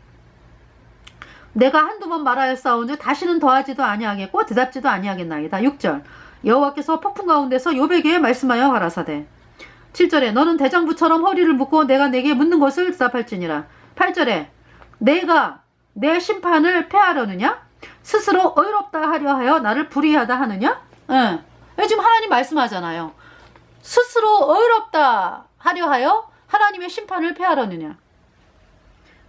내가 한두 번 말하였사오니 다시는 더하지도 아니하겠고 대답지도 아니하겠나이다. 6절 여호와께서 폭풍 가운데서 욥에게 말씀하여 가라사대. 7절에 너는 대장부처럼 허리를 묶고 내가 내게 묻는 것을 대답할지니라. 8절에 내가 내 심판을 패하려느냐? 스스로 의롭다 하려 하여 나를 불의하다 하느냐? 예. 지금 하나님 말씀하잖아요. 스스로 의롭다 하려 하여 하나님의 심판을 패하려느냐?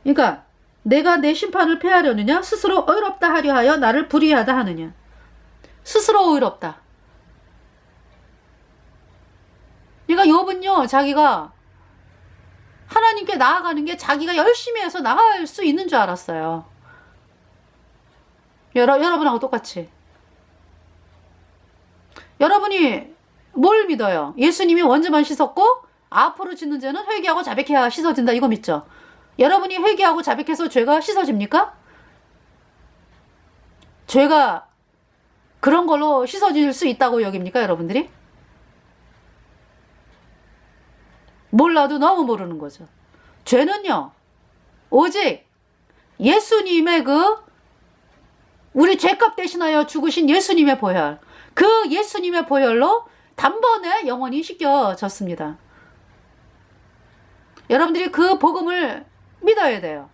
그러니까 내가 내 심판을 패하려느냐? 스스로 의롭다 하려 하여 나를 불의하다 하느냐? 스스로 의롭다. 그러니까 욥은요, 자기가 하나님께 나아가는 게 자기가 열심히 해서 나갈 수 있는 줄 알았어요. 여러분하고 똑같이. 여러분이 뭘 믿어요? 예수님이 원죄만 씻었고 앞으로 짓는 죄는 회개하고 자백해야 씻어진다, 이거 믿죠? 여러분이 회개하고 자백해서 죄가 씻어집니까? 죄가 그런 걸로 씻어질 수 있다고 여깁니까, 여러분들이? 몰라도 너무 모르는 거죠. 죄는요, 오직 예수님의 우리 죄값 대신하여 죽으신 예수님의 보혈, 그 예수님의 보혈로 단번에 영원히 씻겨졌습니다. 여러분들이 그 복음을 믿어야 돼요.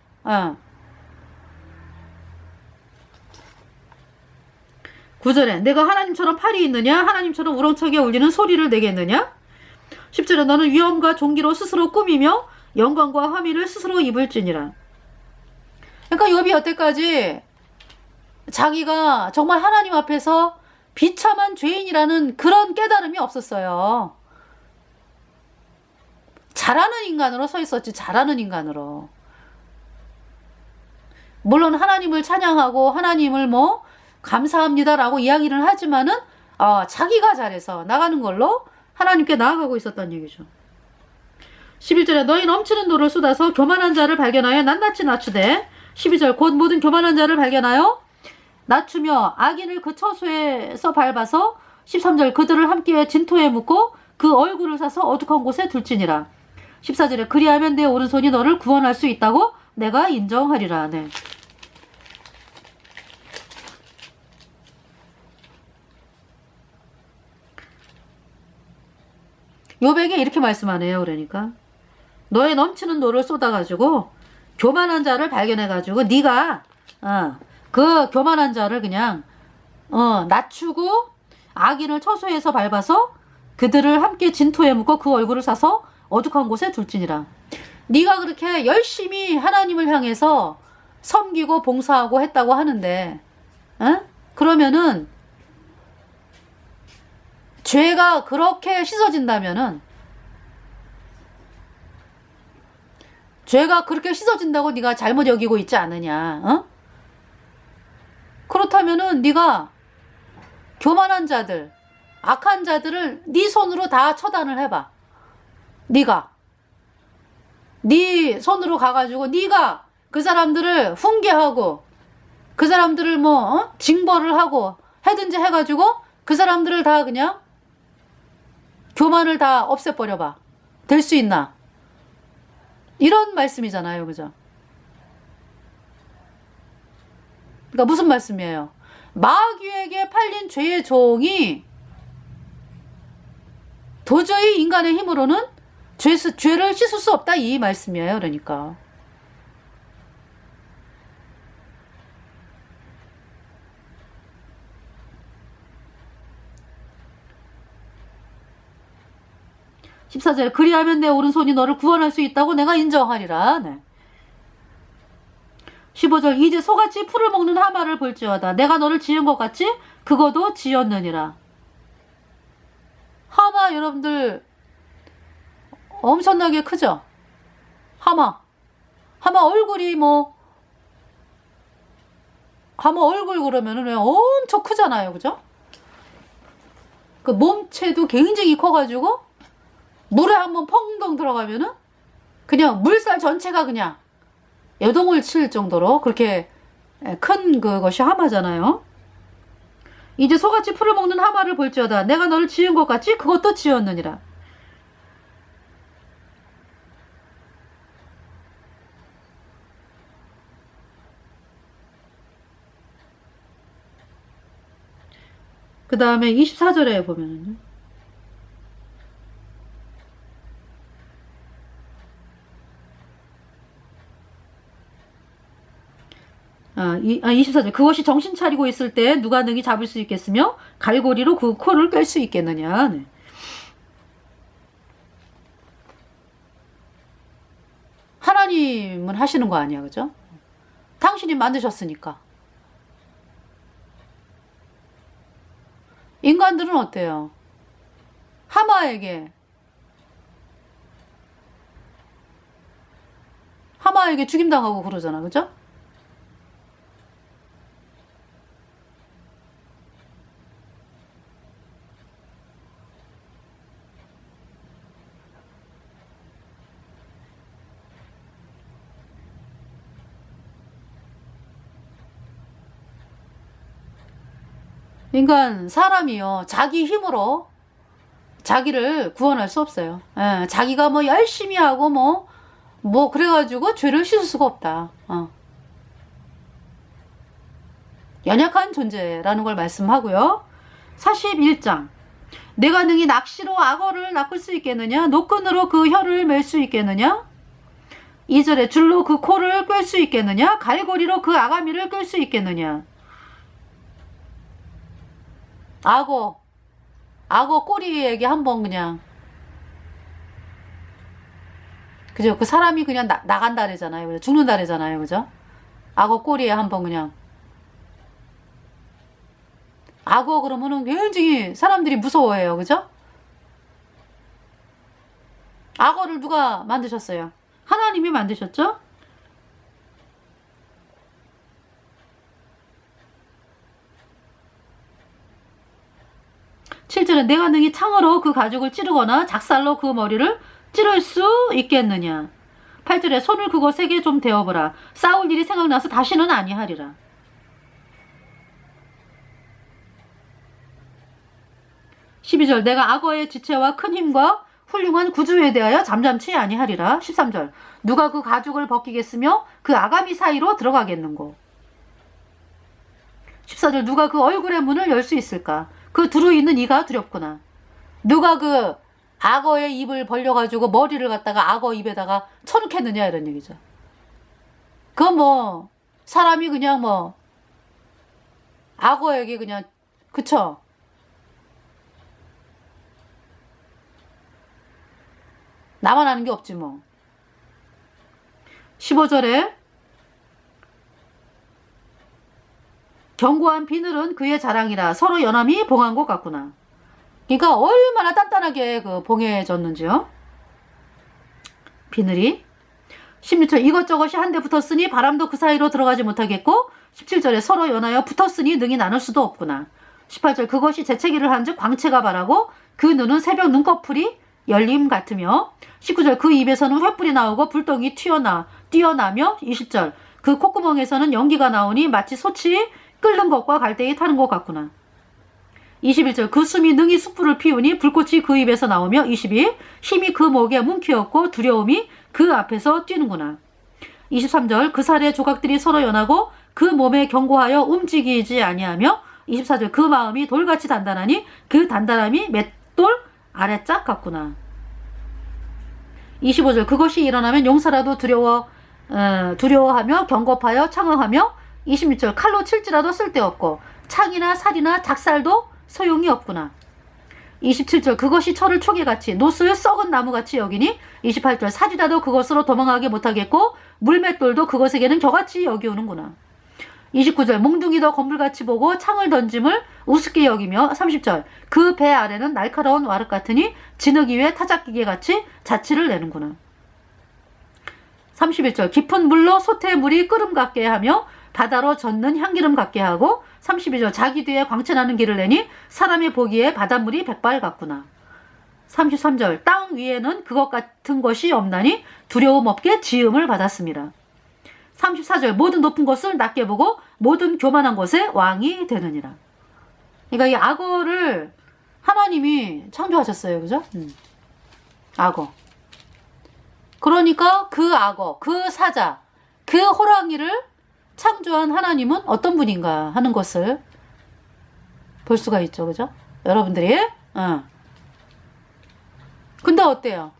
9절에 내가 하나님처럼 팔이 있느냐? 하나님처럼 우렁차게 울리는 소리를 내겠느냐? 10절에 너는 위엄과 존귀로 스스로 꾸미며 영광과 화미를 스스로 입을지니라. 그러니까 욥이 여태까지 자기가 정말 하나님 앞에서 비참한 죄인이라는 그런 깨달음이 없었어요. 잘하는 인간으로 서 있었지, 잘하는 인간으로. 물론 하나님을 찬양하고 하나님을 감사합니다라고 이야기를 하지만은 자기가 잘해서 나가는 걸로 하나님께 나아가고 있었다는 얘기죠. 11절에 너희 넘치는 노를 쏟아서 교만한 자를 발견하여 낱낱이 낮추되. 12절 곧 모든 교만한 자를 발견하여 낮추며 악인을 그 처소에서 밟아서. 13절 그들을 함께 진토에 묻고 그 얼굴을 사서 어둑한 곳에 둘지니라. 14절에 그리하면 내 오른손이 너를 구원할 수 있다고 내가 인정하리라. 네. 욥에게 이렇게 말씀하네요. 그러니까 너의 넘치는 노를 쏟아가지고 교만한 자를 발견해가지고 네가 그 교만한 자를 그냥 낮추고 악인을 처소에서 밟아서 그들을 함께 진토에 묻고 그 얼굴을 사서 어둑한 곳에 둘지니라. 네가 그렇게 열심히 하나님을 향해서 섬기고 봉사하고 했다고 하는데 그러면은 죄가 그렇게 씻어진다면은, 죄가 그렇게 씻어진다고 네가 잘못 여기고 있지 않느냐? 그렇다면은 네가 교만한 자들, 악한 자들을 네 손으로 다 처단을 해봐. 네가 네 손으로 가가지고 네가 그 사람들을 훈계하고 그 사람들을 징벌을 하고 해든지 해가지고 그 사람들을 다 그냥 교만을 다 없애버려봐. 될 수 있나? 이런 말씀이잖아요. 그죠? 그러니까 무슨 말씀이에요? 마귀에게 팔린 죄의 종이 도저히 인간의 힘으로는 죄를 씻을 수 없다, 이 말씀이에요. 그러니까. (14절) 그리하면 내 오른손이 너를 구원할 수 있다고 내가 인정하리라. 네. 15절 이제 소같이 풀을 먹는 하마를 볼지어다. 내가 너를 지은 것 같이 그거도 지었느니라. 하마 여러분들 엄청나게 크죠? 하마 얼굴이 하마 얼굴 그러면은 엄청 크잖아요. 그죠? 그 몸체도 굉장히 커가지고 물에 한번 펑덩 들어가면은 그냥 물살 전체가 그냥 여동을 칠 정도로 그렇게 큰 그것이 하마잖아요. 이제 소같이 풀을 먹는 하마를 볼지어다. 내가 너를 지은 것 같지? 그것도 지었느니라. 그 다음에 24절에 보면은요. 아, 24절. 그것이 정신 차리고 있을 때 누가 능히 잡을 수 있겠으며 갈고리로 그 코를 꿰 수 있겠느냐. 네. 하나님은 하시는 거 아니야, 그죠? 당신이 만드셨으니까. 인간들은 어때요? 하마에게 죽임당하고 그러잖아, 그죠? 인간 사람이요 자기 힘으로 자기를 구원할 수 없어요. 예, 자기가 뭐 열심히 하고 뭐 그래가지고 죄를 씻을 수가 없다. 연약한 존재라는 걸 말씀하고요. 41장. 내가 능히 낚시로 악어를 낚을 수 있겠느냐? 노끈으로 그 혀를 맬 수 있겠느냐? 2절에 줄로 그 코를 꿰 수 있겠느냐? 갈고리로 그 아가미를 끌 수 있겠느냐? 악어 꼬리에게 한번 그냥 그죠? 그 사람이 그냥 나간다래잖아요. 그죠? 죽는다래잖아요. 그죠? 악어 꼬리에 한번 그냥 악어 그러면은 굉장히 사람들이 무서워해요. 그죠? 악어를 누가 만드셨어요? 하나님이 만드셨죠? 실제는 내가 능히 창으로 그 가죽을 찌르거나 작살로 그 머리를 찌를 수 있겠느냐. 8절에 손을 그것에게 좀 대어보라. 싸울 일이 생각나서 다시는 아니하리라. 12절 내가 악어의 지체와 큰 힘과 훌륭한 구주에 대하여 잠잠치 아니하리라. 13절 누가 그 가죽을 벗기겠으며 그 아가미 사이로 들어가겠는고. 14절 누가 그 얼굴의 문을 열 수 있을까. 그 두루 있는 이가 두렵구나. 누가 그 악어의 입을 벌려가지고 머리를 갖다가 악어 입에다가 쳐넣겠느냐 이런 얘기죠. 그건 뭐 사람이 그냥 뭐 악어에게 그냥 그쵸. 나만 아는 게 없지 뭐. 15절에 견고한 비늘은 그의 자랑이라 서로 연함이 봉한 것 같구나. 그러니까 얼마나 단단하게 그 봉해졌는지요. 비늘이. 16절 이것저것이 한데 붙었으니 바람도 그 사이로 들어가지 못하겠고 17절에 서로 연하여 붙었으니 능히 나눌 수도 없구나. 18절 그것이 재채기를 한즉 광채가 바라고 그 눈은 새벽 눈꺼풀이 열림 같으며 19절 그 입에서는 횃불이 나오고 불똥이 뛰어나며 20절 그 콧구멍에서는 연기가 나오니 마치 소치 끓는 것과 갈대기 타는 것 같구나. 21절 그 숨이 능히 숯불을 피우니 불꽃이 그 입에서 나오며 22 힘이 그 목에 뭉키었고 두려움이 그 앞에서 뛰는구나. 23절 그 살의 조각들이 서로 연하고 그 몸에 견고하여 움직이지 아니하며 24절 그 마음이 돌같이 단단하니 그 단단함이 맷돌 아래짝 같구나. 25절 그것이 일어나면 용사라도 두려워하며 경겁하여 창응하며 26절 칼로 칠지라도 쓸데없고 창이나 살이나 작살도 소용이 없구나. 27절 그것이 철을 초계같이 노스의 썩은 나무같이 여기니 28절 사지라도 그것으로 도망하게 못하겠고 물맷돌도 그것에게는 겨같이 여기오는구나. 29절 몽둥이도 건물같이 보고 창을 던짐을 우습게 여기며 30절 그 배 아래는 날카로운 와륵 같으니 진흙 위에 타작기계같이 자취를 내는구나. 31절 깊은 물로 솥의 물이 끓음 같게 하며 바다로 젓는 향기름 같게 하고 32절 자기 뒤에 광채나는 길을 내니 사람이 보기에 바닷물이 백발 같구나. 33절 땅 위에는 그것 같은 것이 없나니 두려움 없게 지음을 받았습니다. 34절 모든 높은 것을 낮게 보고 모든 교만한 것에 왕이 되느니라. 그러니까 이 악어를 하나님이 창조하셨어요. 그죠? 악어. 그러니까 그 악어, 그 사자, 그 호랑이를 창조한 하나님은 어떤 분인가 하는 것을 볼 수가 있죠. 그죠? 여러분들이. 근데 어때요?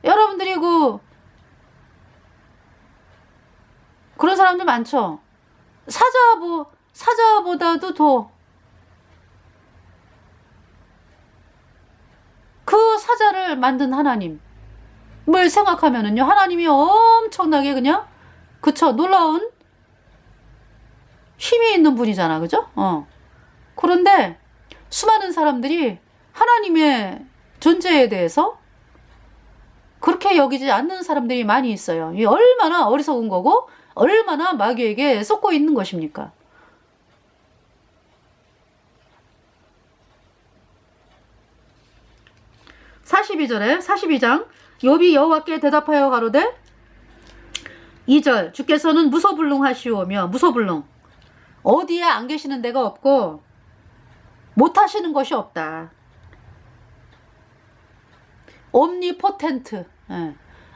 여러분들이 그런 사람들 많죠? 사자보다도 더 그 사자를 만든 하나님을 생각하면은요, 하나님이 엄청나게 그냥, 그쵸, 놀라운 힘이 있는 분이잖아. 그죠? 그런데 수많은 사람들이 하나님의 존재에 대해서 그렇게 여기지 않는 사람들이 많이 있어요. 이 얼마나 어리석은 거고 얼마나 마귀에게 속고 있는 것입니까? (42절에) 42장 욥이 여호와께 대답하여 가로되 2절 주께서는 무소불능하시오며 무소불능 어디에 안 계시는 데가 없고 못하시는 것이 없다. omnipotent,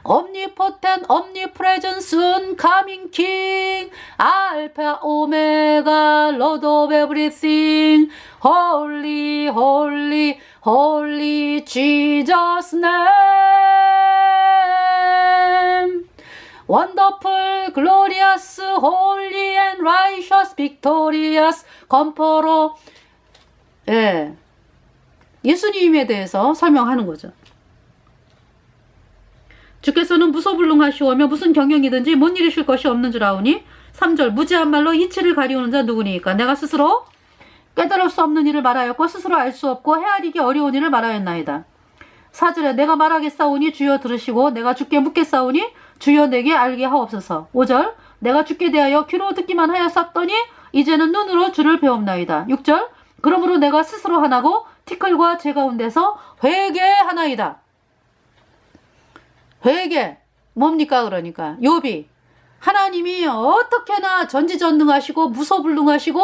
omnipotent, omnipresent, soon coming King, Alpha, Omega, Lord of everything, Holy, Holy, Holy Jesus name. Wonderful, glorious, holy and righteous, victorious, comforter. 예수님에 대해서 설명하는 거죠. 주께서는 무소불능하시오며 무슨 경영이든지 못 이루실 것이 없는 줄 아오니 3절 무지한 말로 이치를 가리우는 자 누구니까 내가 스스로 깨달을 수 없는 일을 말하였고 스스로 알 수 없고 헤아리기 어려운 일을 말하였나이다. 4절에 내가 말하겠사오니 주여 들으시고 내가 주께 묻겠사오니 주여 내게 알게 하옵소서. 5절 내가 주께 대하여 귀로 듣기만 하였었더니 이제는 눈으로 주를 배웁나이다. 6절 그러므로 내가 스스로 하나고 티끌과 제 가운데서 회개하나이다. 회개 뭡니까? 그러니까 욥이 하나님이 어떻게나 전지전능하시고 무소불능하시고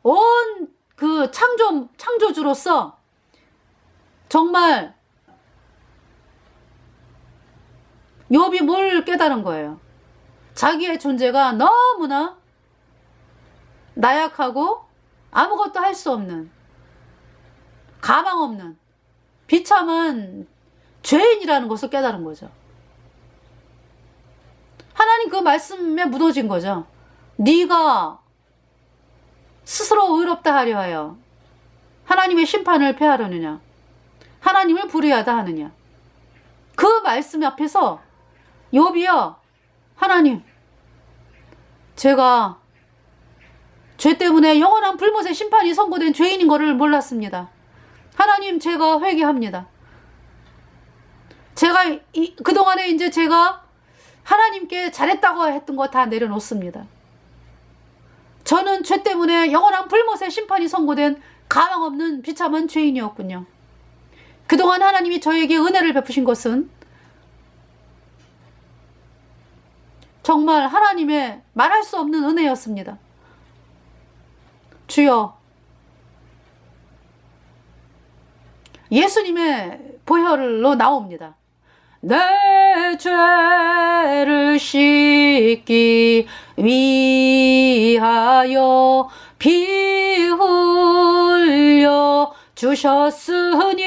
온 그 창조주로서 정말 욥이 뭘 깨달은 거예요? 자기의 존재가 너무나 나약하고 아무것도 할 수 없는 가망 없는 비참한 죄인이라는 것을 깨달은 거죠. 하나님 그 말씀에 무너진 거죠. 네가 스스로 의롭다 하려 하여 하나님의 심판을 패하려느냐, 하나님을 불의하다 하느냐. 그 말씀 앞에서 욥이요, 하나님 제가 죄 때문에 영원한 불못의 심판이 선고된 죄인인 것을 몰랐습니다. 하나님 제가 회개합니다. 제가 그동안에 이제 제가 하나님께 잘했다고 했던 거 다 내려놓습니다. 저는 죄 때문에 영원한 불못의 심판이 선고된 가망 없는 비참한 죄인이었군요. 그동안 하나님이 저에게 은혜를 베푸신 것은 정말 하나님의 말할 수 없는 은혜였습니다. 주여, 예수님의 보혈로 나옵니다. 내 죄를 씻기 위하여 피 흘려 주셨으니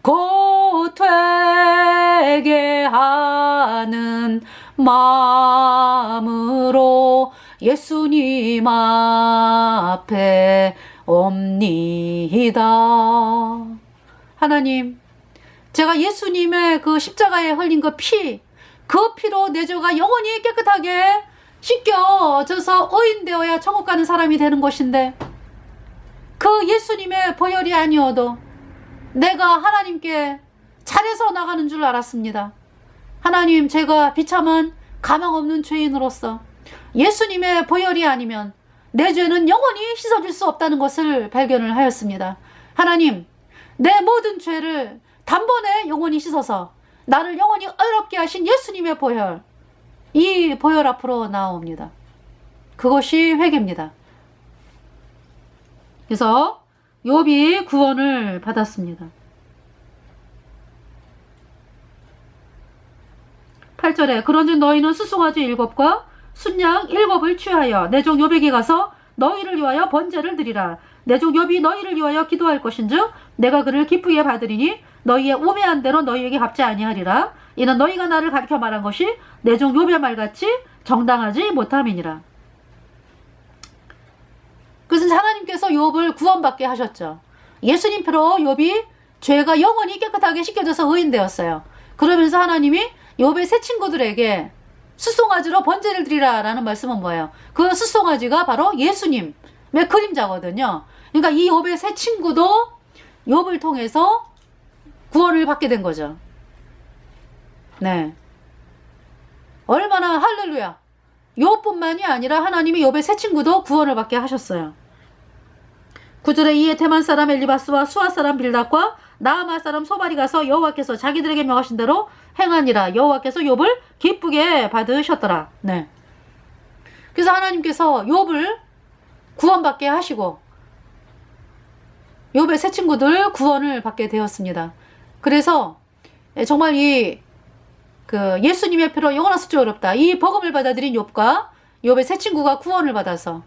곧 회개하는 마음으로 예수님 앞에 옵니다. 하나님, 제가 예수님의 그 십자가에 흘린 그 피로 내 죄가 영원히 깨끗하게 씻겨져서 의인되어야 천국 가는 사람이 되는 것인데 그 예수님의 보혈이 아니어도 내가 하나님께 잘해서 나가는 줄 알았습니다. 하나님, 제가 비참한 가망 없는 죄인으로서 예수님의 보혈이 아니면 내 죄는 영원히 씻어질 수 없다는 것을 발견을 하였습니다. 하나님, 내 모든 죄를 단번에 영원히 씻어서 나를 영원히 의롭게 하신 예수님의 보혈, 이 보혈 앞으로 나옵니다. 그것이 회개입니다. 그래서 욥이 구원을 받았습니다. 8절에 그런즉 너희는 수송아지 7과 순양 7을 취하여 내 종 욥에게 가서 너희를 위하여 번제를 드리라. 내 종 욥이 너희를 위하여 기도할 것인즉 내가 그를 기쁘게 받으리니 너희의 우매한 대로 너희에게 갚지 아니하리라. 이는 너희가 나를 가리켜 말한 것이 내 종 욥의 말같이 정당하지 못함이니라. 그래서 하나님께서 욥을 구원받게 하셨죠. 예수님 피로 욥이 죄가 영원히 깨끗하게 씻겨져서 의인되었어요. 그러면서 하나님이 욥의 새 친구들에게 수송아지로 번제를 드리라 라는 말씀은 뭐예요? 그 수송아지가 바로 예수님의 그림자거든요. 그러니까 이 욥의 새 친구도 욥을 통해서 구원을 받게 된 거죠. 네. 얼마나 할렐루야. 욥뿐만이 아니라 하나님이 욥의 새 친구도 구원을 받게 하셨어요. 9절에 이에 대만 사람 엘리바스와 수아 사람 빌닷과 나아마 사람 소발이 가서 여호와께서 자기들에게 명하신 대로 행하니라. 여호와께서 욥을 기쁘게 받으셨더라. 네. 그래서 하나님께서 욥을 구원받게 하시고 욥의 새 친구들 구원을 받게 되었습니다. 그래서 정말 예수님의 피로 영원한 수치 어렵다. 이 복음을 받아들인 욥과 욥의 새 친구가 구원을 받아서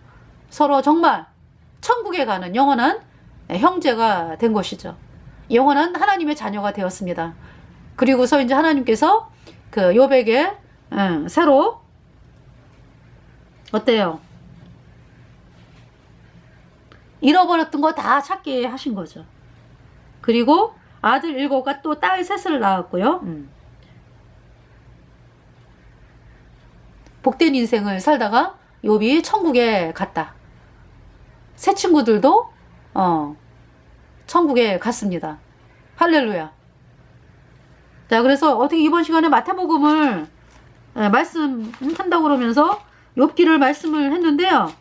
서로 정말 천국에 가는 영원한 형제가 된 것이죠. 영원한 하나님의 자녀가 되었습니다. 그리고서 이제 하나님께서 그 욥에게 새로 어때요? 잃어버렸던 거 다 찾게 하신 거죠. 그리고 아들 7과 또 딸 3을 낳았고요. 복된 인생을 살다가 욥이 천국에 갔다. 새 친구들도 천국에 갔습니다. 할렐루야. 자, 그래서 어떻게 이번 시간에 마태복음을 말씀한다고 그러면서 욥기를 말씀을 했는데요.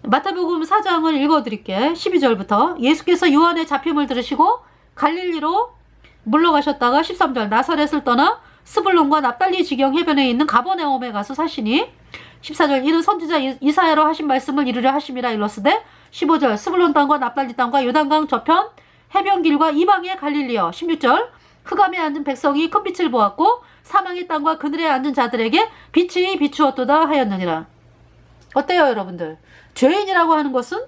마태복음 4장을 읽어드릴게. 12절부터 예수께서 요한의 잡힘을 들으시고 갈릴리로 물러가셨다가 13절 나사렛을 떠나 스불론과 납달리 지경 해변에 있는 가버나움에 가서 사시니 14절 이는 선지자 이사야로 하신 말씀을 이루려 하심이라 일렀으되 15절 스불론 땅과 납달리 땅과 요단강 저편 해변길과 이방의 갈릴리여 16절 흑암에 앉은 백성이 큰 빛을 보았고 사망의 땅과 그늘에 앉은 자들에게 빛이 비추었도다 하였느니라. 어때요 여러분들? 죄인이라고 하는 것은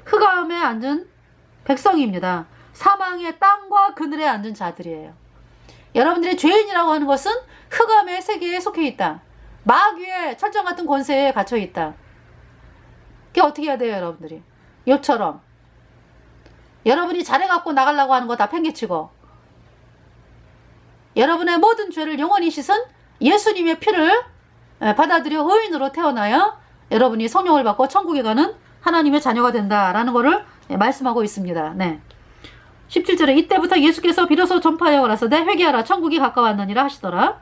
흑암에 앉은 백성입니다. 사망의 땅과 그늘에 앉은 자들이에요. 여러분들이 죄인이라고 하는 것은 흑암의 세계에 속해 있다. 마귀의 철장 같은 권세에 갇혀 있다. 그게 어떻게 해야 돼요 여러분들이? 욥처럼 여러분이 잘해갖고 나가려고 하는 거 다 팽개치고 여러분의 모든 죄를 영원히 씻은 예수님의 피를 받아들여 의인으로 태어나야 여러분이 성령을 받고 천국에 가는 하나님의 자녀가 된다라는 것을 말씀하고 있습니다. 네. 17절에 이때부터 예수께서 비로소 전파하여 가라사대 회개하라 천국이 가까웠느니라 하시더라.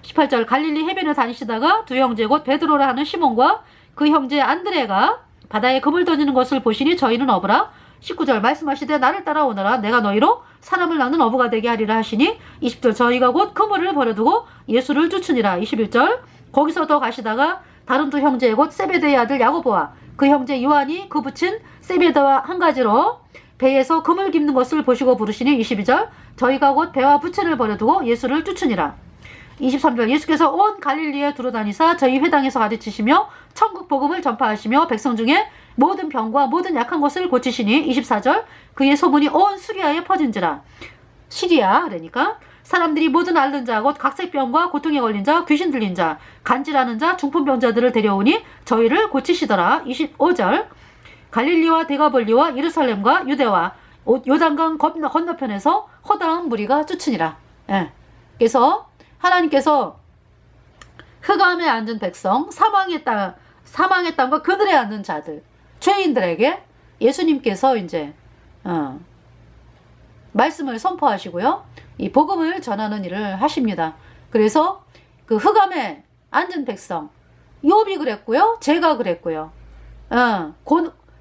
18절 갈릴리 해변에 다니시다가 두 형제 곧 베드로라 하는 시몬과 그 형제 안드레가 바다에 금을 던지는 것을 보시니 저희는 어부라. 19절 말씀하시되 나를 따라오너라 내가 너희로 사람을 낳는 어부가 되게 하리라 하시니 20절 저희가 곧 그물을 버려두고 예수를 쫓으니라. 21절 거기서 더 가시다가 다른 두 형제 곧 세베대의 아들 야고보와 그 형제 요한이 그 붙인 세베대와 한 가지로 배에서 금을 깁는 것을 보시고 부르시니 22절 저희가 곧 배와 부채를 버려두고 예수를 쫓으니라. 23절 예수께서 온 갈릴리에 두루다니사 저희 회당에서 가르치시며 천국 복음을 전파하시며 백성 중에 모든 병과 모든 약한 것을 고치시니 24절 그의 소문이 온 수리아에 퍼진지라. 시리아 그러니까 사람들이 모든 앓는 자 곧 각색병과 고통에 걸린 자 귀신 들린 자 간질하는 자 중풍병자들을 데려오니 저희를 고치시더라. 25절 갈릴리와 데가볼리와 예루살렘과 유대와 요단강 건너편에서 허다한 무리가 쫓으니라. 예. 그래서 하나님께서 흑암에 앉은 백성 사망의 땅과 그늘에 앉은 자들 죄인들에게 예수님께서 이제 말씀을 선포하시고요. 이 복음을 전하는 일을 하십니다. 그래서 그 흑암에 앉은 백성 욥이 그랬고요. 제가 그랬고요.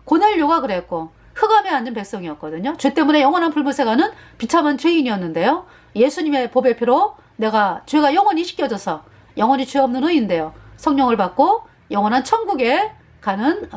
고넬료가 그랬고 흑암에 앉은 백성이었거든요. 죄 때문에 영원한 불못에 가는 비참한 죄인이었는데요. 예수님의 보배 피로 내가 죄가 영원히 씻겨져서 영원히 죄 없는 의인데요. 성령을 받고 영원한 천국에 가는